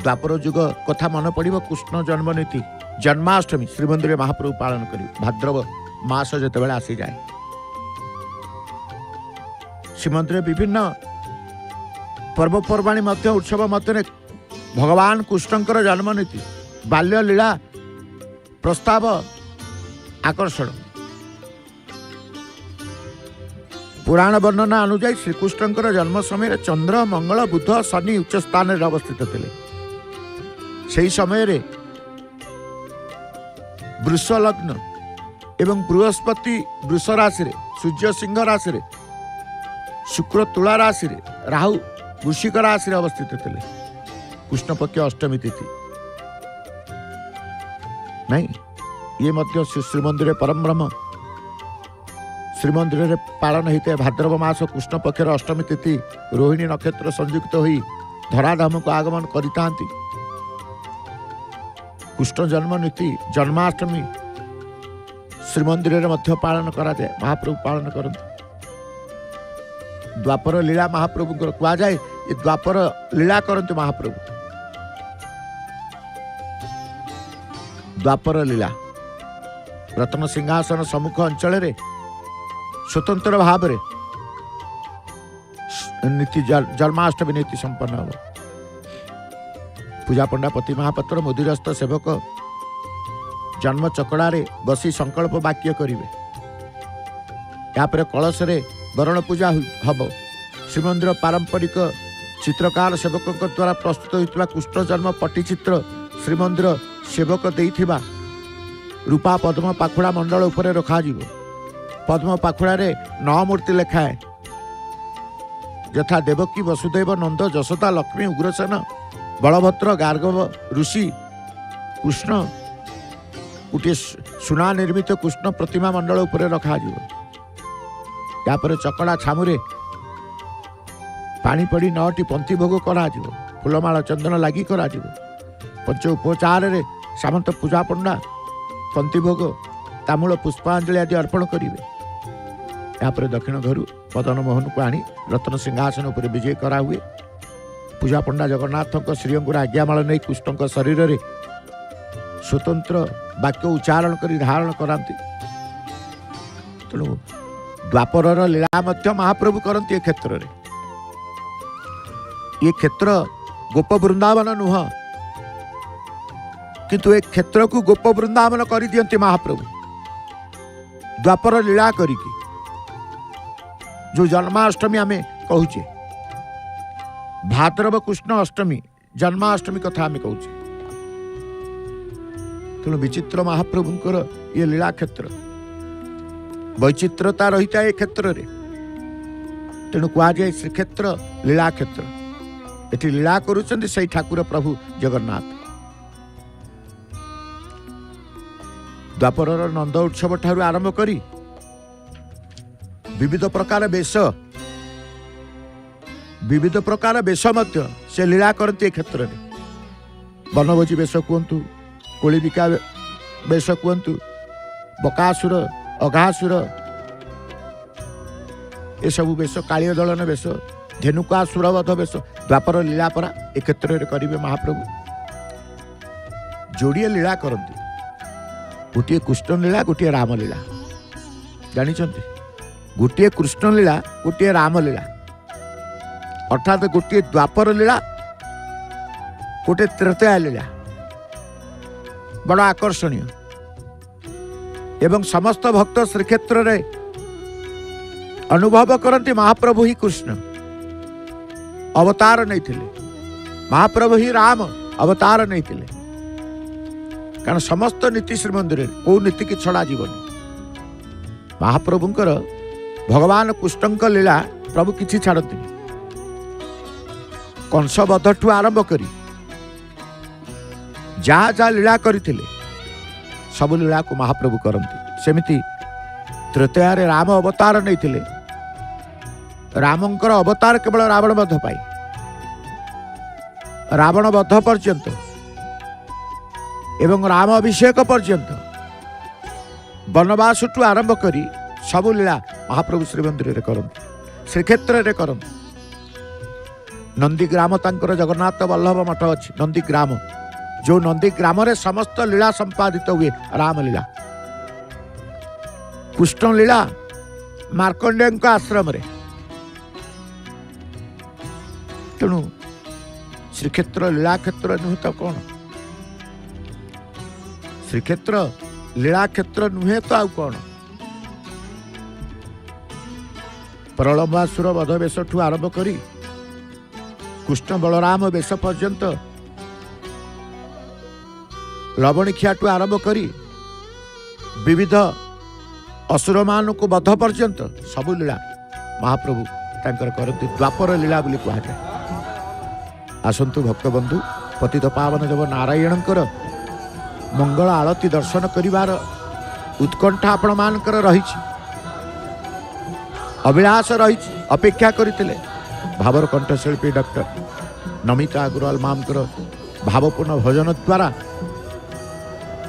ଦ୍ୱାପର ଯୁଗ କଥା ମନେ ପଡ଼ିବ। କୃଷ୍ଣ ଜନ୍ମ ନୀତି ଜନ୍ମାଷ୍ଟମୀ ଶ୍ରୀମନ୍ଦିରରେ ମହାପ୍ରଭୁ ପାଳନ କରିବେ। ଭାଦ୍ରବ ମାସ ଯେତେବେଳେ ଆସିଯାଏ, ଶ୍ରୀମନ୍ଦିରରେ ବିଭିନ୍ନ ପର୍ବପର୍ବାଣୀ ମଧ୍ୟ ଉତ୍ସବ ମଧ୍ୟରେ ଭଗବାନ କୃଷ୍ଣଙ୍କର ଜନ୍ମ ନୀତି, ବାଲ୍ୟ ଲୀଳା ପ୍ରସ୍ତାବ, ଆକର୍ଷଣ। ପୁରାଣ ବର୍ଣ୍ଣନା ଅନୁଯାୟୀ ଶ୍ରୀକୃଷ୍ଣଙ୍କର ଜନ୍ମ ସମୟରେ ଚନ୍ଦ୍ର, ମଙ୍ଗଳ, ବୁଧ, ଶନି ଉଚ୍ଚ ସ୍ଥାନରେ ଅବସ୍ଥିତ ଥିଲେ। ସେହି ସମୟରେ ବୃଷ ଲଗ୍ନ ଏବଂ ବୃହସ୍ପତି ବୃଷ ରାଶିରେ, ସୂର୍ଯ୍ୟ ସିଂହ ରାଶିରେ, ଶୁକ୍ର ତୁଳା ରାଶିରେ, ରାହୁ ବୃଶ୍ଚିକ ରାଶିରେ ଅବସ୍ଥିତ ଥିଲେ। କୃଷ୍ଣପକ୍ଷ ଅଷ୍ଟମୀ ତିଥି ନାଇଁ, ଇଏ ମଧ୍ୟ ଶ୍ରୀମନ୍ଦିରରେ ପରମବ୍ରହ୍ମ ଶ୍ରୀମନ୍ଦିରରେ ପାଳନ ହୋଇଥାଏ। ଭାଦ୍ରବ ମାସ କୃଷ୍ଣ ପକ୍ଷର ଅଷ୍ଟମୀ ତିଥି ରୋହିଣୀ ନକ୍ଷତ୍ର ସଂଯୁକ୍ତ ହୋଇ ଧରାଧାମକୁ ଆଗମନ କରିଥାନ୍ତି। କୃଷ୍ଣ ଜନ୍ମ ନୀତି ଜନ୍ମାଷ୍ଟମୀ ଶ୍ରୀମନ୍ଦିରରେ ମଧ୍ୟ ପାଳନ କରାଯାଏ। ମହାପ୍ରଭୁ ପାଳନ କରନ୍ତି। ଦ୍ୱାପର ଲୀଳା ମହାପ୍ରଭୁଙ୍କର କୁହାଯାଏ। ଏ ଦ୍ୱାପର ଲୀଳା କରନ୍ତି ମହାପ୍ରଭୁ। ଦ୍ୱାପର ଲୀଳା ରତ୍ନ ସିଂହାସନ ସମ୍ମୁଖ ଅଞ୍ଚଳରେ ସ୍ୱତନ୍ତ୍ର ଭାବରେ ନୀତି ଜନ୍ମାଷ୍ଟମୀ ନୀତି ସମ୍ପନ୍ନ ହେବ। ପୂଜା ପଣ୍ଡା ପତି ମହାପାତ୍ର ମୁଦିରସ୍ଥ ସେବକ ଜନ୍ମ ଚକଡ଼ାରେ ବସି ସଂକଳ୍ପ ବାକ୍ୟ କରିବେ। ଏହାପରେ କଳସରେ ବରଣ ପୂଜା ହେବ। ଶ୍ରୀମନ୍ଦିର ପାରମ୍ପରିକ ଚିତ୍ରକାର ସେବକଙ୍କ ଦ୍ୱାରା ପ୍ରସ୍ତୁତ ହୋଇଥିବା କୃଷ୍ଣ ଜନ୍ମ ପଟ୍ଟିଚିତ୍ର ଶ୍ରୀମନ୍ଦିର ସେବକ ଦେଇଥିବା ରୂପା ପଦ୍ମ ପାଖୁଡ଼ା ମଣ୍ଡଳ ଉପରେ ରଖାଯିବ। ପଦ୍ମ ପାଖୁଡ଼ାରେ 9 ମୂର୍ତ୍ତି ଲେଖାଏ, ଯଥା ଦେବକୀ, ବସୁଦେବ, ନନ୍ଦ, ଯଶୋଦା, ଲକ୍ଷ୍ମୀ, ଉଗ୍ରସେନ, ବଳଭଦ୍ର, ଗାର୍ଗବ, ଋଷି, କୃଷ୍ଣ। ଗୋଟିଏ ସୁନା ନିର୍ମିତ କୃଷ୍ଣ ପ୍ରତିମା ମଣ୍ଡଳ ଉପରେ ରଖାଯିବ। ତାପରେ ଚକଡ଼ା ଛାମୁରେ ପାଣି ପଡ଼ି 9ଟି ପନ୍ତି ଭୋଗ କରାଯିବ। ଫୁଲମାଳ ଚନ୍ଦନ ଲାଗି କରାଯିବ। ପଞ୍ଚ ଉପଚାରରେ ସାମନ୍ତ ପୂଜା ପଣ୍ଡା ପନ୍ତି ଭୋଗ, ତାମୂଳ, ପୁଷ୍ପାଞ୍ଜଳି ଆଦି ଅର୍ପଣ କରିବେ। ଏହାପରେ ଦକ୍ଷିଣ ଘରୁ ମଦନ ମୋହନକୁ ଆଣି ରତ୍ନ ସିଂହାସନ ଉପରେ ବିଜେ କରାହୁଏ। ପୂଜା ପଣ୍ଡା ଜଗନ୍ନାଥଙ୍କ ଶ୍ରୀଅଙ୍ଗୁର ଆଜ୍ଞାମାଳ ନେଇ କୃଷ୍ଣଙ୍କ ଶରୀରରେ ସ୍ୱତନ୍ତ୍ର ବାକ୍ୟ ଉଚ୍ଚାରଣ କରି ଧାରଣ କରାନ୍ତି। ତେଣୁ ଦ୍ୱାପରର ଲୀଳା ମଧ୍ୟ ମହାପ୍ରଭୁ କରନ୍ତି ଏ କ୍ଷେତ୍ରରେ। ଏ କ୍ଷେତ୍ର ଗୋପ ବୃନ୍ଦାବନ ନୁହଁ, କିନ୍ତୁ ଏ କ୍ଷେତ୍ରକୁ ଗୋପ ବୃନ୍ଦାବନ କରିଦିଅନ୍ତି ମହାପ୍ରଭୁ ଦ୍ୱାପର ଲୀଳା କରିକି। ଯେଉଁ ଜନ୍ମାଷ୍ଟମୀ ଆମେ କହୁଛେ, भाद्रव कृष्ण अष्टमी जन्माष्टमी कथा आम कहूँ। तेणु विचित्र महाप्रभुंकर ये लीला क्षेत्र वैचित्रता रही है क्षेत्र में। तेणु कहुए श्रीक्षेत्र लीला क्षेत्र। ये लीला करुँच से ठाकुर प्रभु जगन्नाथ। द्वापर नंद उत्सव ठारू आरंभ करी विविध प्रकार वेश से लीला करती क्षेत्र में। बनभोजी वेश कहतु, कोलिबिका वेश कहतु, बकासुर अघासुर ये सब वेश, कालिय दलन वेश, धेनुका सुरवध वेश, द्वापर लीला परा ए क्षेत्र में करेंगे महाप्रभु। जोड़िए लीला करती, गोटे कृष्ण लीला गोटे राम लीला। जानिछन्ति गोटे कृष्ण लीला गोटे राम लीला, अर्थात गोटे द्वापर लीला गोटे त्रेता लीला। बड़ आकर्षणीय एवं समस्त भक्त श्रीक्षेत्र रे अनुभव करती महाप्रभु ही कृष्ण अवतार नहीं थिले, महाप्रभु ही राम अवतार नहीं थिले। कारण समस्त नीति श्रीमंदिर को नीति की छड़ा जीवन महाप्रभुंकर भगवान कृष्ण लीला प्रभु किसी छाड़ती। कंसवध ठू आरंभ करी जहाँ जहाँ लीला करते सब लीला को महाप्रभु करती। सेमिति तृतीया राम अवतार नहीं थिले, रामंकर अवतार केवल रावण वध पाई, रावण वध पर्यंत एवं राम अभिषेक पर्यंत वनवास ठू आरंभ करी सबु लीला महाप्रभु श्रीमंदिर करती, श्रीक्षेत्र में करती। नंदीग्राम तांकर जगन्नाथ वल्लभ मठ अच्छी नंदीग्राम, जो नंदीग्राम रे समस्त लीला संपादित हुए राम लीला। कृष्ण लीला मार्कंडेय आश्रम रे। तेणु श्रीक्षेत्र लीला क्षेत्र नुहे तो कौन, श्रीक्षेत्र लीला क्षेत्र नुहे तो आउ कौन। प्रलंबासुर वध वेश ठू आरंभ करी कृष्ण बलराम वेश पर्यंत, लवणिखिया ठू आरंभ करी विविध असुर मान को वध पर्यंत सबु लीला महाप्रभु तांकर करती। द्वापर लीला बोली कहुए। आसंतु भक्तबंधु, पतित पावन देव नारायणकर मंगल आलती दर्शन करिवार उत्कंठा आपण मानकर रही, अभिलाष रही, अपेक्षा करते। भावर कंठशिल्पी डॉक्टर नमिता अग्रवाल मामकर भावपूर्ण भजन द्वारा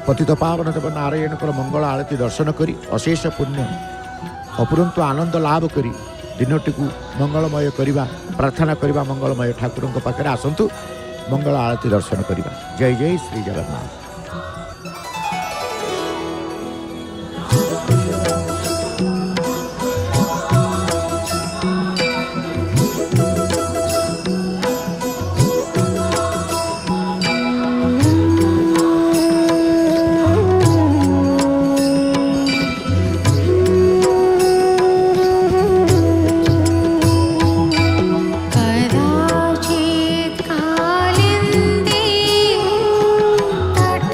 पतित पावन देव नारायणकर मंगल आलती दर्शन करी अशेष पुण्य अपुरंतु आनंद लाभ करी दिनटी को मंगलमय करवा प्रार्थना करवा। मंगलमय ठाकुर पाखे आसतु मंगल आलती दर्शन करवा। जय जय श्री जगन्नाथ।
कदाचित् कालिन्दे तट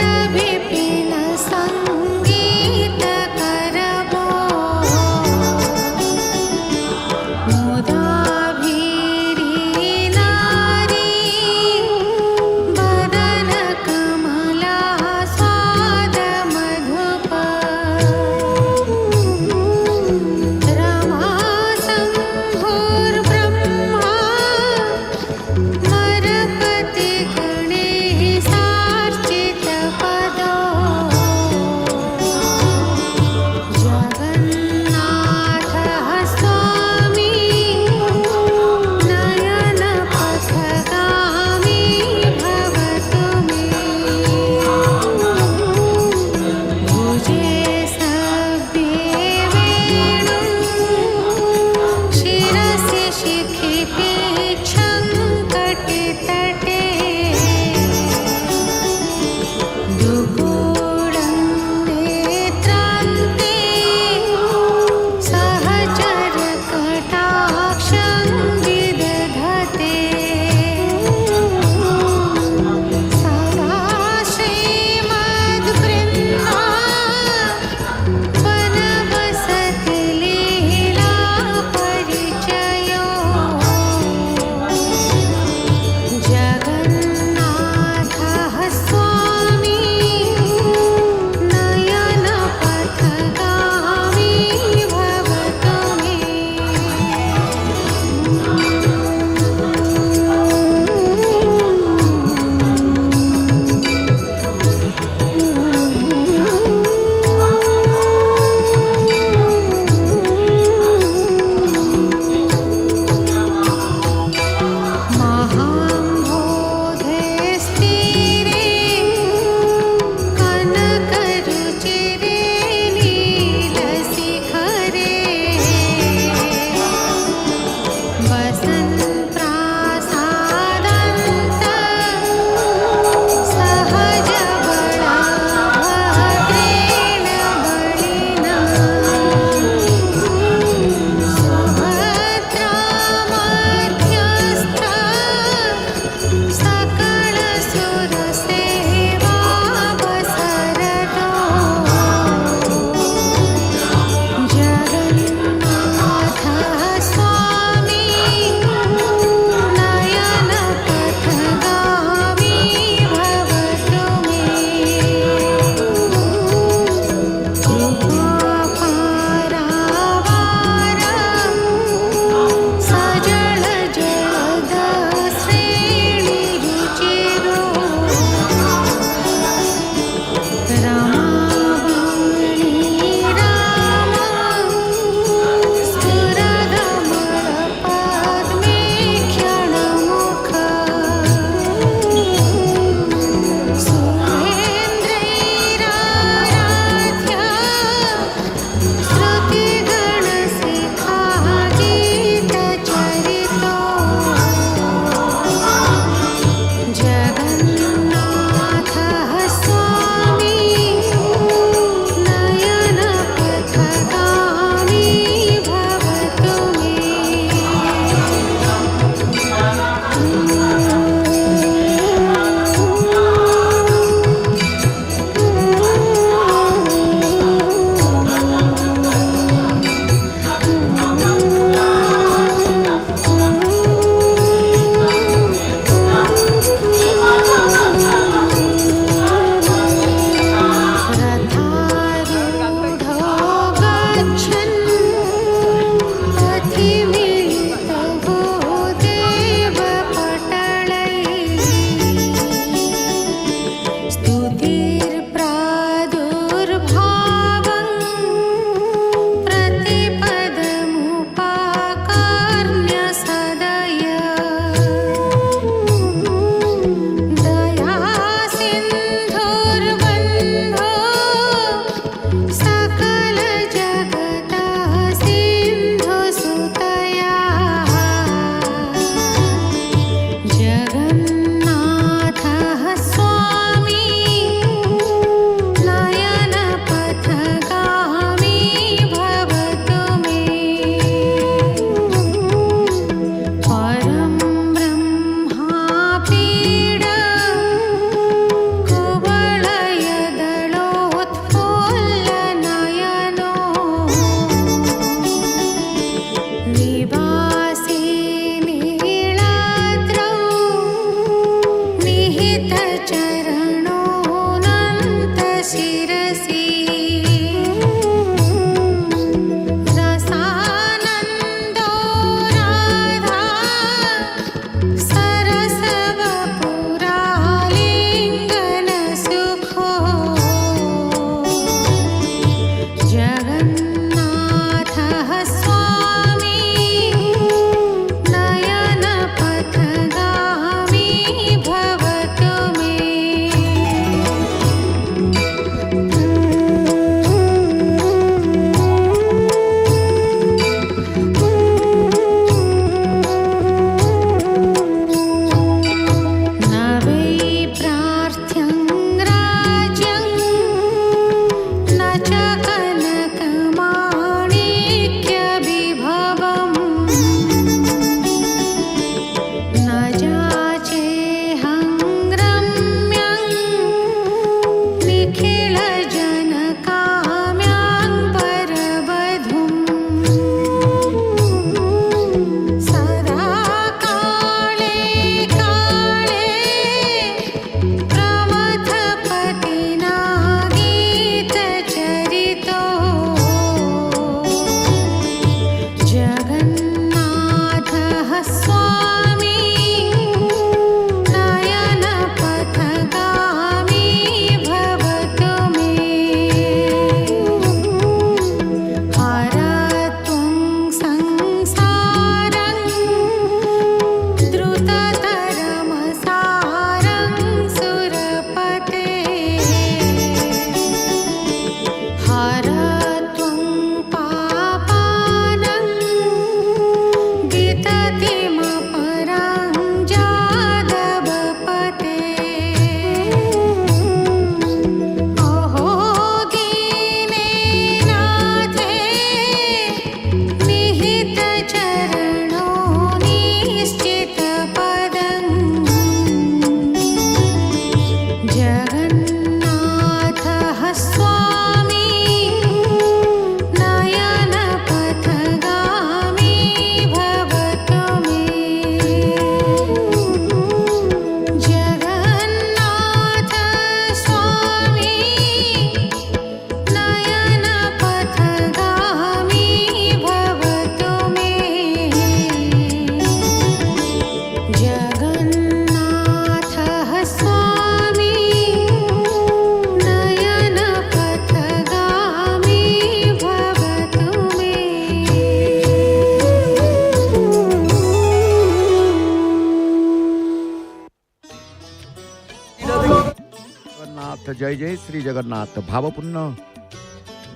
जय जय श्री जगन्नाथ। भावपूर्ण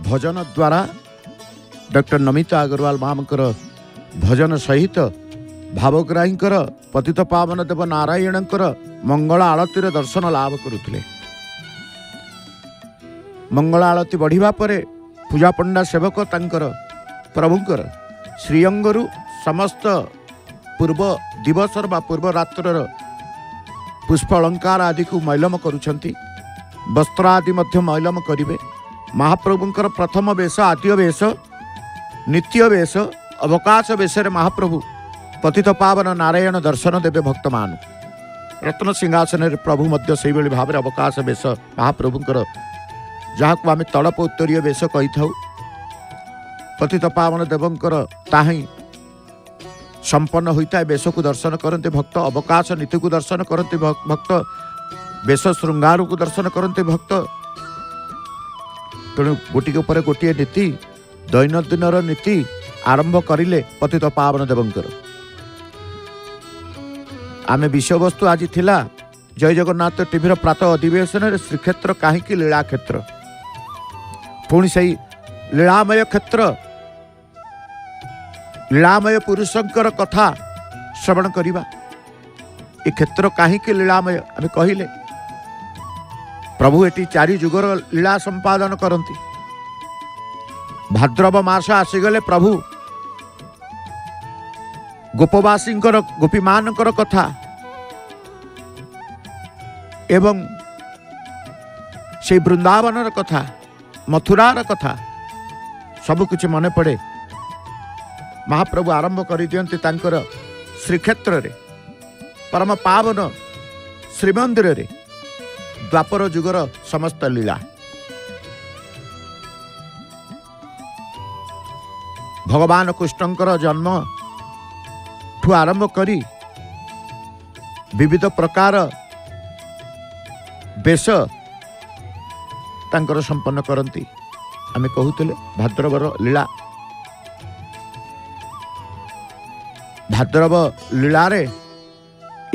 भजन द्वारा डॉक्टर नमिता अग्रवाल मामकर भजन सहित भावग्राहींकर पतित पावन देव नारायणकर मंगल आळतीर दर्शन लाभ करुथिले। मंगल आळती बढ़िबा परे पूजा पंडा सेवक तांकर प्रभुंकर श्रीअंगरु समस्त पूर्व दिवसर बा पूर्व रात्रर पुष्प अलंकार आदि को मैलम करुछंती। वस्त्र आदि मध्य मैलम करिवे। महाप्रभुंकर प्रथम वेश आद्य वेश नित्य वेश अवकाश वेश महाप्रभु पतित पावन नारायण दर्शन देवे भक्त मान। रत्न सिंहासन प्रभु मध्य से भाव अवकाश वेश महाप्रभुंकर जहाँ आम तड़प उत्तरीय वेश कही था। पतित पावन देवंकर ताही संपन्न होता है। वेश को दर्शन करते भक्त, अवकाश नीति को दर्शन करते भक्त, वेश श्रृंगार को दर्शन करते भक्त। तेणु गोटी उपर गोटे नीति दैनंदिन नीति आरंभ करिले पतित पावन देवंकर। आमे विषय वस्तु आज थिला जय जगन्नाथ टीवी प्रातः अधिवेशन श्रीक्षेत्र कहीं लीला क्षेत्र, पुणी से लीलामय क्षेत्र, लीलामय पुरुषंकर कथा श्रवण करिबा। ए क्षेत्र कहीं लीलामय आम कहले प्रभु एटी चारि जुगर लीला संपादन करती। भाद्रव मास आसीगले प्रभु गोपवासी गोपी मानकर कथा एवं से वृंदावन कथा मथुरार कथा सबकिछ मन पड़े। महाप्रभु आरंभ कर दियंती तांकर श्रीक्षेत्र रे परम पावन ଶ୍ରୀମନ୍ଦିର ରେ ଦ୍ୱାପର ଯୁଗର ସମସ୍ତ ଲୀଳା ଭଗବାନ କୃଷ୍ଣଙ୍କର ଜନ୍ମ ଠୁ ଆରମ୍ଭ କରି विविध प्रकार बेश तांकर संपन्न करती आम कहूले भाद्रवर लीला भाद्रव लीला रे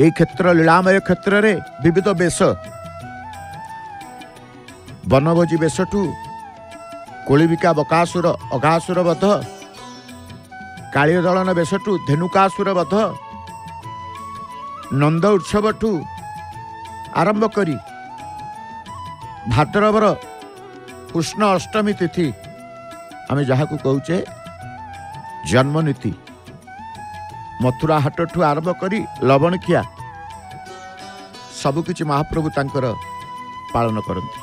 ए क्षेत्र लीलामय क्षेत्र रे विविध बेश बनभोजी बेशठू कोलिबिका बकासुर अघासुर बध काली दलन बेशठू धेनुकासुर बध नंद उत्सव ठू आरंभ करी भाद्रवर कृष्ण अष्टमी तिथि आम जहाँ को कहूचे जन्मनीति मथुरा हाट ठू आरंभ करी लवणखिया सबकिछि महाप्रभु तांकर पालन करती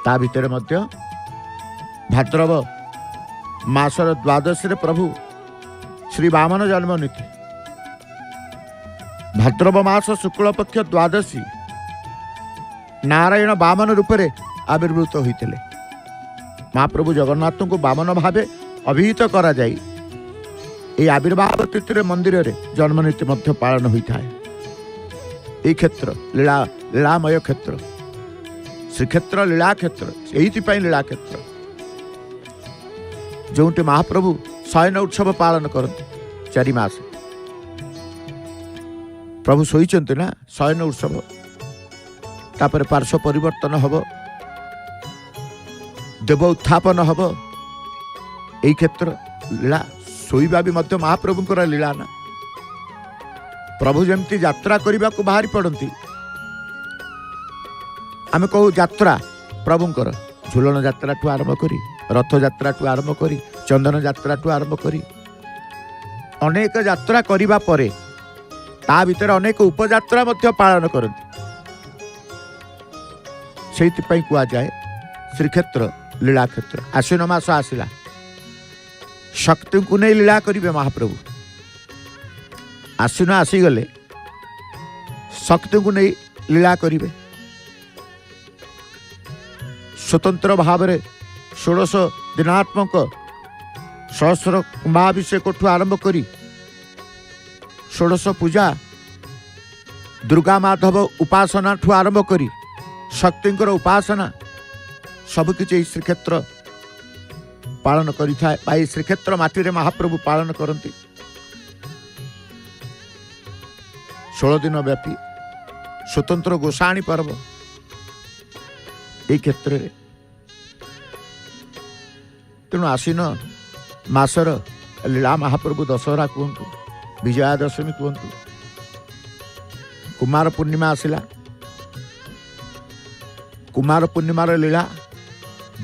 ता भितर मध्य भाद्रव मासर द्वादश रे प्रभु श्री वामन जन्मनीति भाद्रव मास शुक्ल पक्ष द्वादशी नारायण वामन रूप से आविर्भूत होते महाप्रभु जगन्नाथ को वामन भावे अभिहित करा जाई ये आविर्भाव तिथि मंदिर रे जन्मनीति मध्य पालन होता है। ये क्षेत्र लीला लीलामय क्षेत्र श्रीक्षेत्र लीला क्षेत्र यही लीला क्षेत्र जो महाप्रभु शयन उत्सव पालन करते 4 मास प्रभु शोचंत ना शयन उत्सव तापर पार्श्व परिवर्तन हब देव उत्थापन हब यही क्षेत्र लीला शोइबा भी मध्य महाप्रभुंकर लीला ना प्रभु जमती यात्रा करने को बाहरी पड़ती आम कहू यात्रा प्रभुंकर झूलन यात्रा ठू आरंभ करी रथ यात्रा ठू आरंभ करी चंदन यात्रा ठू आरंभ करी अनेक यात्रा करिबा परे ता भीतर अनेक उपयात्रा मध्य पालन करती से कह जाए श्रीक्षेत्र लीला क्षेत्र आश्विन मास आसला शक्ति को नहीं लीला करिवे महाप्रभु आश्विन आसीगले शक्ति को नहीं लीला करिवे स्वतंत्र भाव में 16 दिनात्मक सहस्र कुंभाभिषेक ठू आरंभ करी 16 पूजा दुर्गा माधव उपासना ठू आरंभ करी शक्तिंकर उपासना सबकिछि श्रीक्षेत्र पालन करि थाए श्रीक्षेत्र माटी रे महाप्रभु पालन करती 16 दिन व्यापी स्वतंत्र गोसाणी पर्व ये क्षेत्र रे तेणु आसीन मासर लीला महाप्रभु दशहरा कहतु विजया दशमी कहतु कुमार पूर्णिमा आसला कुमार पूर्णिमार लीला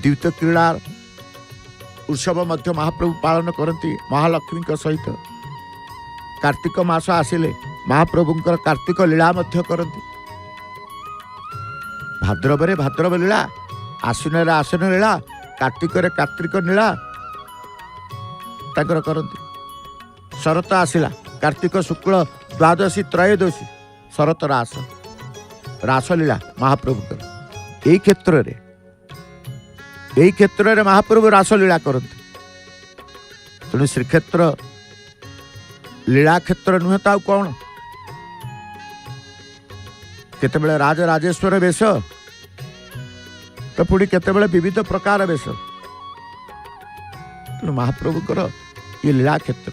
द्वितीय क्रीड़ा उत्सव मध्य महाप्रभु पालन करती महालक्ष्मी सहित कार्तिक मास आसिले महाप्रभुंकर कार्तिक लीला मध्य करती भाद्रव भाद्रव लीला आश्विन आश्विन लीला कार्तिक कार्तिक लीला ताकर करती शरत आसिला कार्तिक शुक्ल द्वादशी त्रयोदशी शरत रास रासलीला महाप्रभुकर यही क्षेत्र रे महाप्रभु रासलीला करते तेणु श्रीक्षेत्र लीला क्षेत्र नुहे तो कौन केतेबेले राजराजेश्वर वेश तो पुणी केतेबेले विविध प्रकार वेश तेणु महाप्रभुकर ये लीला क्षेत्र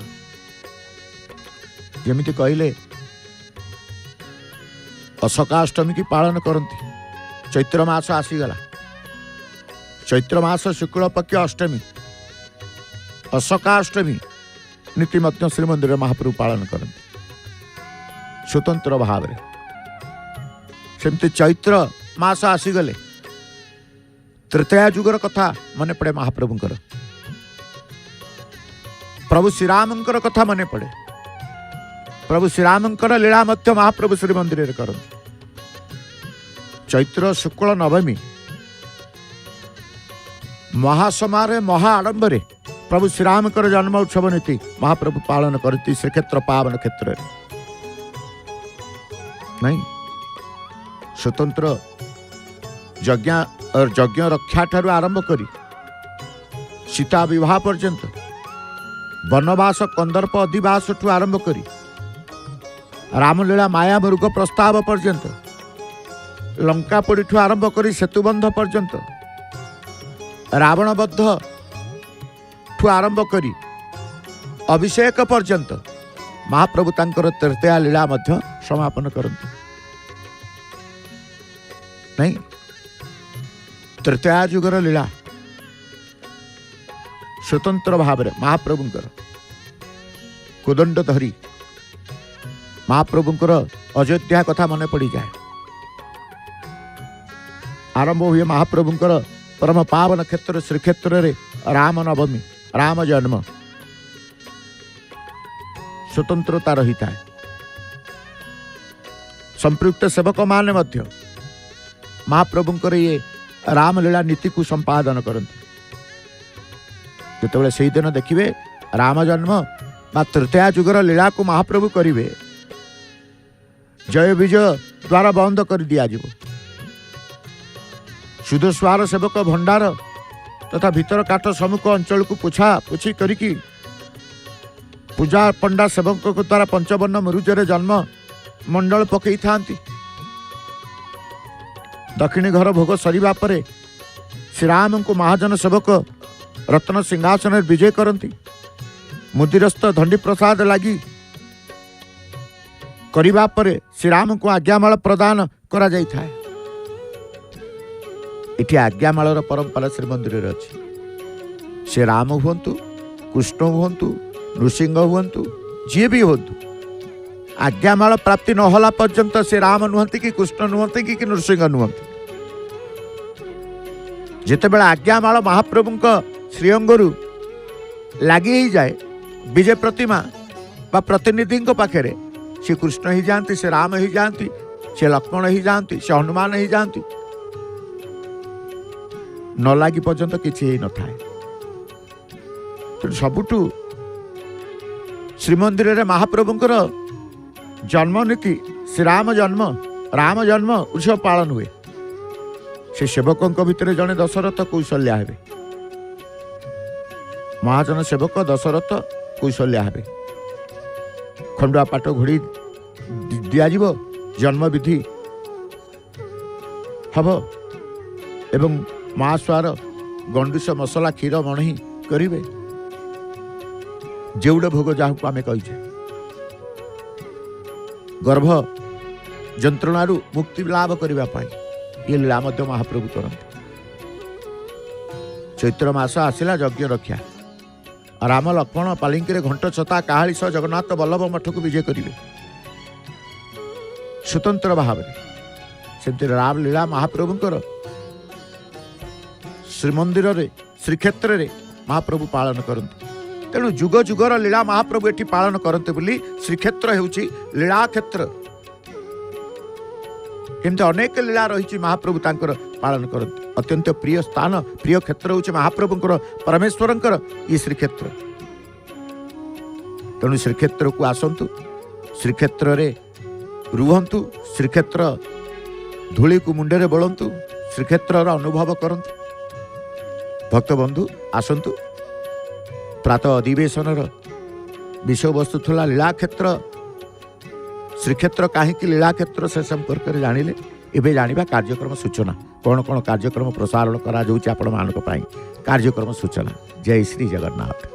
जमिति कहले अशोकाष्टमी की पालन करती चैत्र मास आसीगला चैत्र मास शुक्ल पक्ष अष्टमी अशोकाष्टमी नीति मध्य श्रीमंदिर महाप्रभु पालन करती स्वतंत्र भाव में सेमती चैत्र मास आसीगले तृतीया जुगर कथा मन पड़े महाप्रभुंकर प्रभु श्रीरामंकर कथा मन पड़े प्रभु श्रीरामंकर लीला मध्य महाप्रभु श्रीमंदिर करती चैत्र शुक्ल नवमी महासमारे महा आडंबरे प्रभु श्रीरामकर जन्म उत्सव नीति महाप्रभु पालन करती श्रीक्षेत्र पावन क्षेत्र नहीं स्वतंत्र यज्ञ रक्षा ठारू आरंभ करी सीता विवाह पर्यंत वनवास कंदर्प अधिवास ठू आरंभ करी रामलीला माया मृग प्रस्ताव पर्यंत लंकापोड़ी ठू आरंभ करी सेतुबंध पर्यंत रावणबद्ध ठू आरंभ करी अभिषेक पर्यंत महाप्रभु तांकर तृतीया लीला मध्य समापन करते नहीं तृतीया जुगर लीला स्वतंत्र भाव महाप्रभुंकर कोदंड धरी महाप्रभुंकर अयोध्या कथा मन पड़ जाए आरंभ हुए महाप्रभुंकर परम पावन क्षेत्र श्रीक्षेत्र रे राम नवमी राम जन्म स्वतंत्रता रही था संपृक्त सेवक माने मध्य महाप्रभुंकर ये रामलीला नीति को संपादन करते जो से दिन देखिए राम जन्म बा तृतीया जुगर लीला को महाप्रभु करिवे जय विजय द्वारा बंद कर दिया जीव सुदस्वार सेवक भंडार तथा भीतर काट सम्मुख अंचल को पोछा पोछी करिकी पूजा पंडा सेवक द्वारा पंचवर्ण मरुजरे जन्म मंडल पकई थांती दक्षिणी घर भोग सरिबा परे श्री राम को महाजन सेवक रत्न सिंहासन विजय करती मुदिरस्थ धंडी प्रसाद लगी करिबा परे श्री राम को आज्ञामाल प्रदान करा जाई थाए इति आज्ञामालर परंपरा श्रीमंदिर अच्छी श्री राम हुंतु कृष्ण हुंतु नृसिंह हुंतु जी भी हुंतु आज्ञामाल प्राप्ति न होला पर्यंत से राम नुहंती कि कृष्ण नुहंती कि नृसिंह नुहंती जितेबेले आज्ञामाल महाप्रभुंक श्रीअंगरु लगी ही जाए विजय प्रतिमा बा प्रतिनिधि पाखे से कृष्ण ही जाती से राम ही जाती से लक्ष्मण ही जाती से हनुमान ही जाती न लगी पर्यंत किसी न थाए सबुठू श्रीमंदिर रे महाप्रभुंकर जन्म नीति श्री राम जन्म उत्सव पालन हुए से सेवकों भितर जड़े दशरथ कौशल्या हेबे महाजन सेवक दशरथ कौशल्या हेबे खंडुआ पाट घोड़ी दियाजिब जन्म विधि हब एवं महास्वार गंडूस मसला क्षीर मणही करिवे जेउड़ भोग जहाँ आम कहीचे गर्भ जंत्रणारू मुक्ति लाभ करने ये लीला मध्य महाप्रभु करते चैत्र मास आसला यज्ञ रक्षा राम लक्ष्मण पालिंकी घंट छता काहाली सह जगन्नाथ बल्लभ मठ को विजय करेंगे स्वतंत्र भाव से राम लीला महाप्रभुंकर श्रीमंदिर रे श्रीक्षेत्र रे महाप्रभु पालन करते तेणु जुग जुगर लीला महाप्रभु एटी पालन करते बोली श्रीक्षेत्र होउची लीला क्षेत्र किंतु अनेक लीला रही महाप्रभु तांकर पालन करते अत्यंत प्रिय स्थान प्रिय क्षेत्र होउची महाप्रभुंकर परमेश्वरंकर ये श्रीक्षेत्र तेणु श्रीक्षेत्र को आसंतु श्रीक्षेत्र रे रुहंतु श्रीक्षेत्र धूली को मुंडे रे बोलंतु श्रीक्षेत्र अनुभव करंतु भक्त बंधु आसंतु प्रातः अधिवेशन विषय वस्तु थला लीला क्षेत्र श्रीक्षेत्र कहीं लीला क्षेत्र से संपर्क में जानिले एबे जानिबा कार्यक्रम सूचना कौन कौन कार्यक्रम प्रसारण करा जाउची आपण मानक पई कार्यक्रम सूचना जय श्री जगन्नाथ।